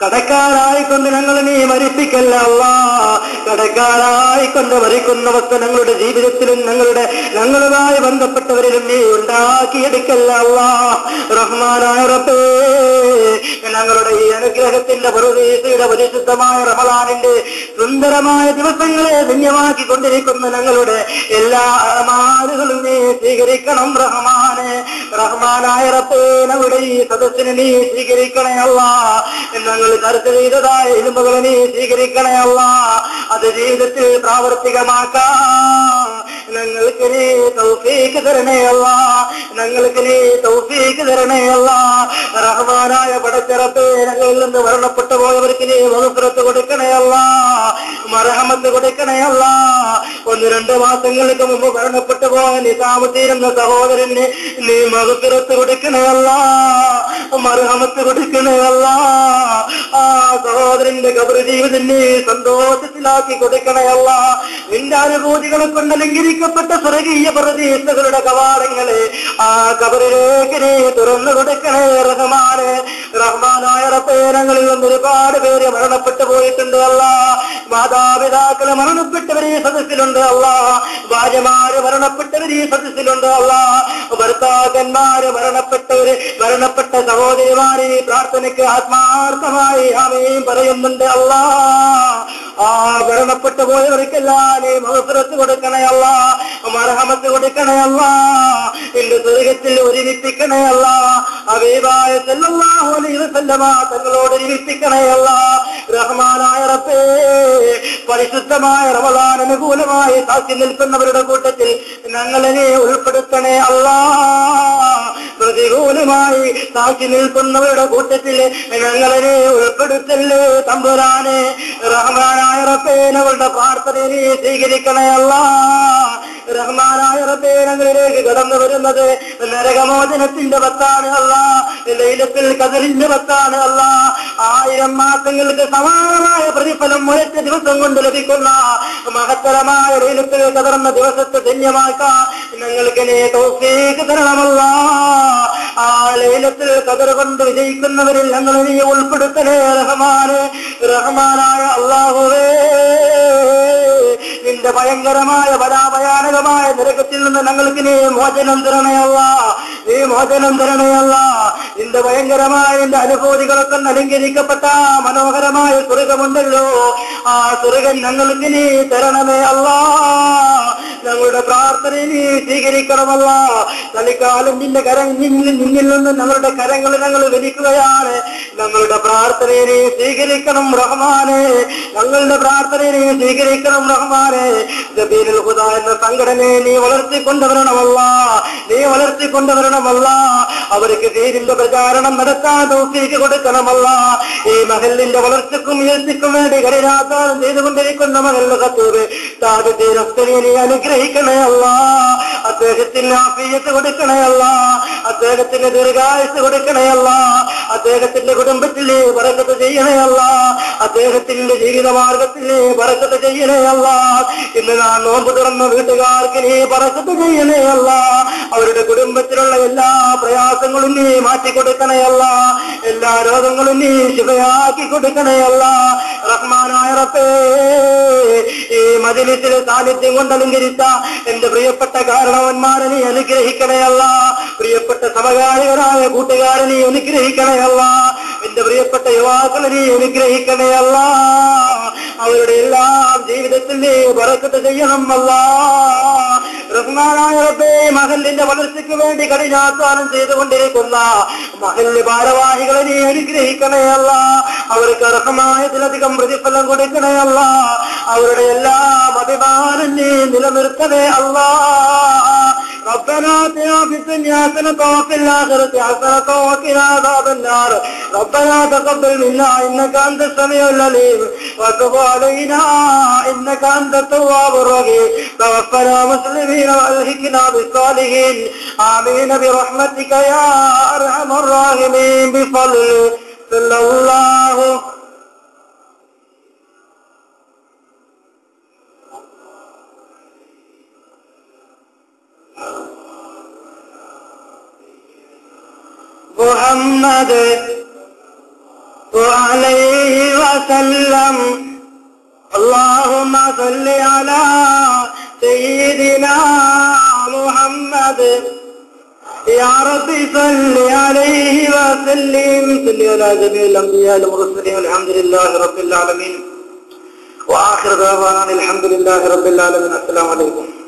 B: കടക്കാരായിക്കൊണ്ട് ഞങ്ങൾ നീ മരിപ്പിക്കല്ല അല്ലാ. കടക്കാരായിക്കൊണ്ട് മരിക്കുന്ന അവസ്ഥ ഞങ്ങളുടെ ജീവിതത്തിലും ഞങ്ങളുമായി ബന്ധപ്പെട്ടവരിലും നീ ഉണ്ടാക്കിയെടുക്കല്ല അല്ലാ. റഹ്മാനായ റബ്ബേ, ഞങ്ങളുടെ ഈ അനുഗ്രഹത്തിന്റെ പറുദീസയുടെ പരിശുദ്ധമായ റമളാനിന്റെ സുന്ദരമായ ദിവസങ്ങളെ ധന്യമാക്കി കൊണ്ടിരിക്കുന്ന ഞങ്ങളുടെ എല്ലാ അമാലുകളും നീ സ്വീകരിക്കണം റഹ്മാനെ. റഹ്മാനായ റബ്ബേ, ഞങ്ങളുടെ ഈ സദസ്സിനെ നീ സ്വീകരിക്കണേ അല്ലാ. ഞങ്ങൾ ചർച്ച ചെയ്തതായ ഇൽമുകളെ നീ സ്വീകരിക്കണേ അല്ലാ. അത് ജീവിതത്തിൽ പ്രാവർത്തികമാക്കാം ഞങ്ങൾക്ക് നീ തൗഫീഖ് തരണേ അല്ലാ. ഞങ്ങൾക്ക് നീ തൗഫീഖ് തരണേ അല്ലാ. റഹ്മാനായ പടച്ചിറപ്പേ, ഞങ്ങളിൽ നിന്ന് മരണപ്പെട്ടു പോയവർക്ക് നീ മഗ്ഫിറത്ത് കൊടുക്കണേ അല്ലാ. മർഹമത്ത് കൊടുക്കണേ അല്ലാ. 1-2 മാസങ്ങൾക്ക് മുമ്പ് മരണപ്പെട്ടു പോയ നിസാമുദ്ദീൻ എന്ന സഹോദരന് നീ മഗ്ഫിറത്ത് കൊടുക്കണേ അല്ലാ. മർഹമത്ത് കൊടുക്കണേ അല്ലാ. ആ സഹോദരന്റെ ഖബർ ജീവിതം നീ സന്തോഷത്തിലാക്കി കൊടുക്കണേ അല്ലാ. നിന്റെ അനുഭൂതികളെ കൊണ്ട് അലങ്കരിക്കപ്പെട്ട സ്വർഗീയ പറുദീസകളുടെ കവാടങ്ങളെ ആ ഖബറിലേക്ക് നീ തുറന്നു കൊടുക്കണേ റഹ്മാനെ. റഹ്മാനായ റബ്ബേ, ഞങ്ങളിൽ നിന്ന് ഒരുപാട് പേര് മരണപ്പെട്ടു പോയിട്ടുണ്ട് അല്ലാ. മാതാപിതാക്കളെ മരണപ്പെട്ടവർ ഈ സദസ്സിലുണ്ട് അല്ലാ. ഭാര്യമാര് മരണപ്പെട്ടവർ ഈ സദസ്സിലുണ്ട് അല്ലാ. ഭർത്താക്കന്മാര് മരണപ്പെട്ട സഹോദരിമാര് ഈ പ്രാർത്ഥനയ്ക്ക് ആത്മാർത്ഥമായി ആമീൻ പറയുന്നുണ്ട് അല്ലാ. ആ മരണപ്പെട്ടു പോയവർക്കെല്ലാം നീ മഗ്ഫിറത്ത് കൊടുക്കണേ അല്ലാ. മർഹമത്ത് കൊടുക്കണേ അല്ലാ. നിന്റെ സ്വർഗ്ഗത്തിൽ ഒരുമിപ്പിക്കണേ അല്ലാ. ഹബീബായ സല്ലല്ലാഹു അലൈഹി വസല്ലമ തങ്ങളോട് ഒരുമിപ്പിക്കണേ അല്ലാ. റഹ്മാനായ റബ്ബേ, പരിശുദ്ധമായ റമളാൻ അനുകൂലമായി സാക്ഷി നിൽക്കുന്നവരുടെ കൂട്ടത്തിൽ ഞങ്ങളെ നീ ഉൾപ്പെടുത്തണേ അല്ലാ. പ്രതികൂലമായി സാക്ഷി നിൽക്കുന്നവരുടെ കൂട്ടത്തിൽ ഞങ്ങളെ നീ ഉൾപ്പെടുത്തല്ലേ തമ്പുരാനെ. റഹ്മാനായ റബ്ബേ, ഞങ്ങളുടെ പ്രാർത്ഥന നീ സ്വീകരിക്കണേ അല്ലാ. റഹ്മാനായ റബ്ബേ, ഞങ്ങളിലേക്ക് കടന്നു വരുന്നത് നരകമോചനത്തിന്റെ പത്താണ് അല്ലാ. ലൈലത്തുൽ ഖദറിന്റെ പത്താണ് അല്ലാ. 1000 മാസങ്ങൾക്ക് സമാനമായ പ്രതിഫലം ഒരൊറ്റ ദിവസം കൊണ്ട് ലഭിക്കുന്ന മഹത്തരമായ ലൈലത്തുൽ ഖദർ എന്ന ദിവസത്തെ ധന്യമാക്കാൻ ഞങ്ങൾക്ക് നീ തൗഫീഖ് തരണമല്ലാ. ആ ലൈലത്തുൽ ഖദർ കൊണ്ട് വിജയിക്കുന്നവരിൽ ഞങ്ങൾ നീ ഉൾപ്പെടുത്തണേ റഹ്മാനെ. റഹ്മാനായ അല്ലാഹുവേ, നിന്റെ ഭയങ്കരമായ ഭയാനകമായ നരകത്തിൽ നിന്ന് ഞങ്ങൾക്ക് നീ മോചനം തരണയല്ല. നീ മോചനം തരണയല്ല. നിന്റെ ഭയങ്കരമായ നിന്റെ അനുഭൂതികളൊക്കെ അലങ്കരിക്കപ്പെട്ട മനോഹരമായ സ്വർഗമുണ്ടല്ലോ, ആ സ്വർഗം ഞങ്ങൾക്ക് നീ തരണമേ അല്ലാ. ഞങ്ങളുടെ പ്രാർത്ഥന നീ സ്വീകരിക്കണമല്ല. തലിക്കാലം നിന്നിൽ നിന്ന് ഞങ്ങളുടെ കരങ്ങൾ ഞങ്ങൾ വലിക്കുകയാണ്. ഞങ്ങളുടെ പ്രാർത്ഥനയെ നീ സ്വീകരിക്കണം റഹ്മാനെ. ഞങ്ങളുടെ പ്രാർത്ഥനയെ നീ സ്വീകരിക്കണം റഹ്മാനെ. സബീലുൽ ഹുദാ എന്ന സംഘടനയെ നീ വളർത്തിക്കൊണ്ടുവരണമല്ല. നീ വളർത്തിക്കൊണ്ടുവരണമല്ല. അവർക്ക് ദീനിന്റെ പ്രചാരണം നടത്താൻ തൗഫീഖ് കൊടുക്കണമല്ല. ഈ മഹലിന്റെ വളർച്ചയ്ക്കും ഉയർച്ചയ്ക്കും വേണ്ടി കഠിനാധ്വാനം ചെയ്തുകൊണ്ടിരിക്കുന്ന മഹൽ ഖത്തൂബ് താജുദ്ദീൻ അഫ്സലിയെ നീ അനുഗ്രഹിക്കണേ അല്ലാ. അദ്ദേഹത്തിന് ആഫിയത്ത് കൊടുക്കണേ അല്ലാ. അദ്ദേഹത്തിന് ദീർഘായുസ് കൊടുക്കണേ അല്ലാ. അദ്ദേഹത്തിന്റെ കുടുംബത്തിലെ ബറക്കത്ത് ചെയ്യണേ അല്ലാ. അദ്ദേഹത്തിന്റെ ജീവിത മാർഗത്തിലെ ബറക്കത്ത് ചെയ്യണേ അല്ലാ. ഇന്ന് നാം നോമ്പ് തുറന്ന വീട്ടുകാർക്ക് നീ ബറക്കത്ത് ചെയ്യണേ അല്ലാ. അവരുടെ കുടുംബത്തിലുള്ള എല്ലാ പ്രയാസങ്ങളും നീ മാറ്റിക്കൊടുക്കണേ അല്ലാ. എല്ലാ രോഗങ്ങളും നീ ശിഫയാക്കി കൊടുക്കണേ അല്ലാ. റഹ്മാനായ റബ്ബേ, ഈ മജ്‌ലിസിലെ സാന്നിധ്യം കൊണ്ട് അലങ്കരിച്ച എന്റെ പ്രിയപ്പെട്ട കാരണവന്മാരെ നീ അനുഗ്രഹിക്കണേ അല്ലാ. പ്രിയപ്പെട്ട സമകാലികരായ കൂട്ടുകാരെ നീ അനുഗ്രഹിക്കണേ അല്ലാ. എന്റെ പ്രിയപ്പെട്ട യുവാക്കളെ നീ അനുഗ്രഹിക്കണേ അല്ലാ. അവരുടെ എല്ലാം ജീവിതത്തിൽ നീ ബറക്കത്ത് ചെയ്യണം അല്ലാ. റഹ്മാനായ റബ്ബേ, മഹലിന്റെ വളർച്ചയ്ക്ക് വേണ്ടി കഠിനാധ്വാനം ചെയ്തുകൊണ്ടിരിക്കുന്ന മഹല്ല് ഭാരവാഹികളെ നീ അനുഗ്രഹിക്കണേ അല്ല. അവർക്ക് അർഹമായതിലധികം പ്രതിഫലം കൊടുക്കണേ അല്ല. അവരുടെ എല്ലാം അഭിമാനം നീ നിലനിർത്തണേ അല്ലാ. ربنا آتنا في الدنيا حسنة وفي الآخرة حسنة وقنا عذاب النار. ربنا تقبل منا إنك أنت السميع العليم وتب علينا إنك أنت التواب الرحيم. توفنا مسلمين وألحقنا بالصالحين. آمين برحمتك يا أرحم الراحمين. بفضل صلى الله محمد وعليه وسلم. اللهم صل على سيدنا محمد يا رب صل عليه وسلم. صل على جميع الأنبياء والمرسلين والحمد لله رب العالمين. وآخر دعوانا الحمد لله رب العالمين. السلام عليكم.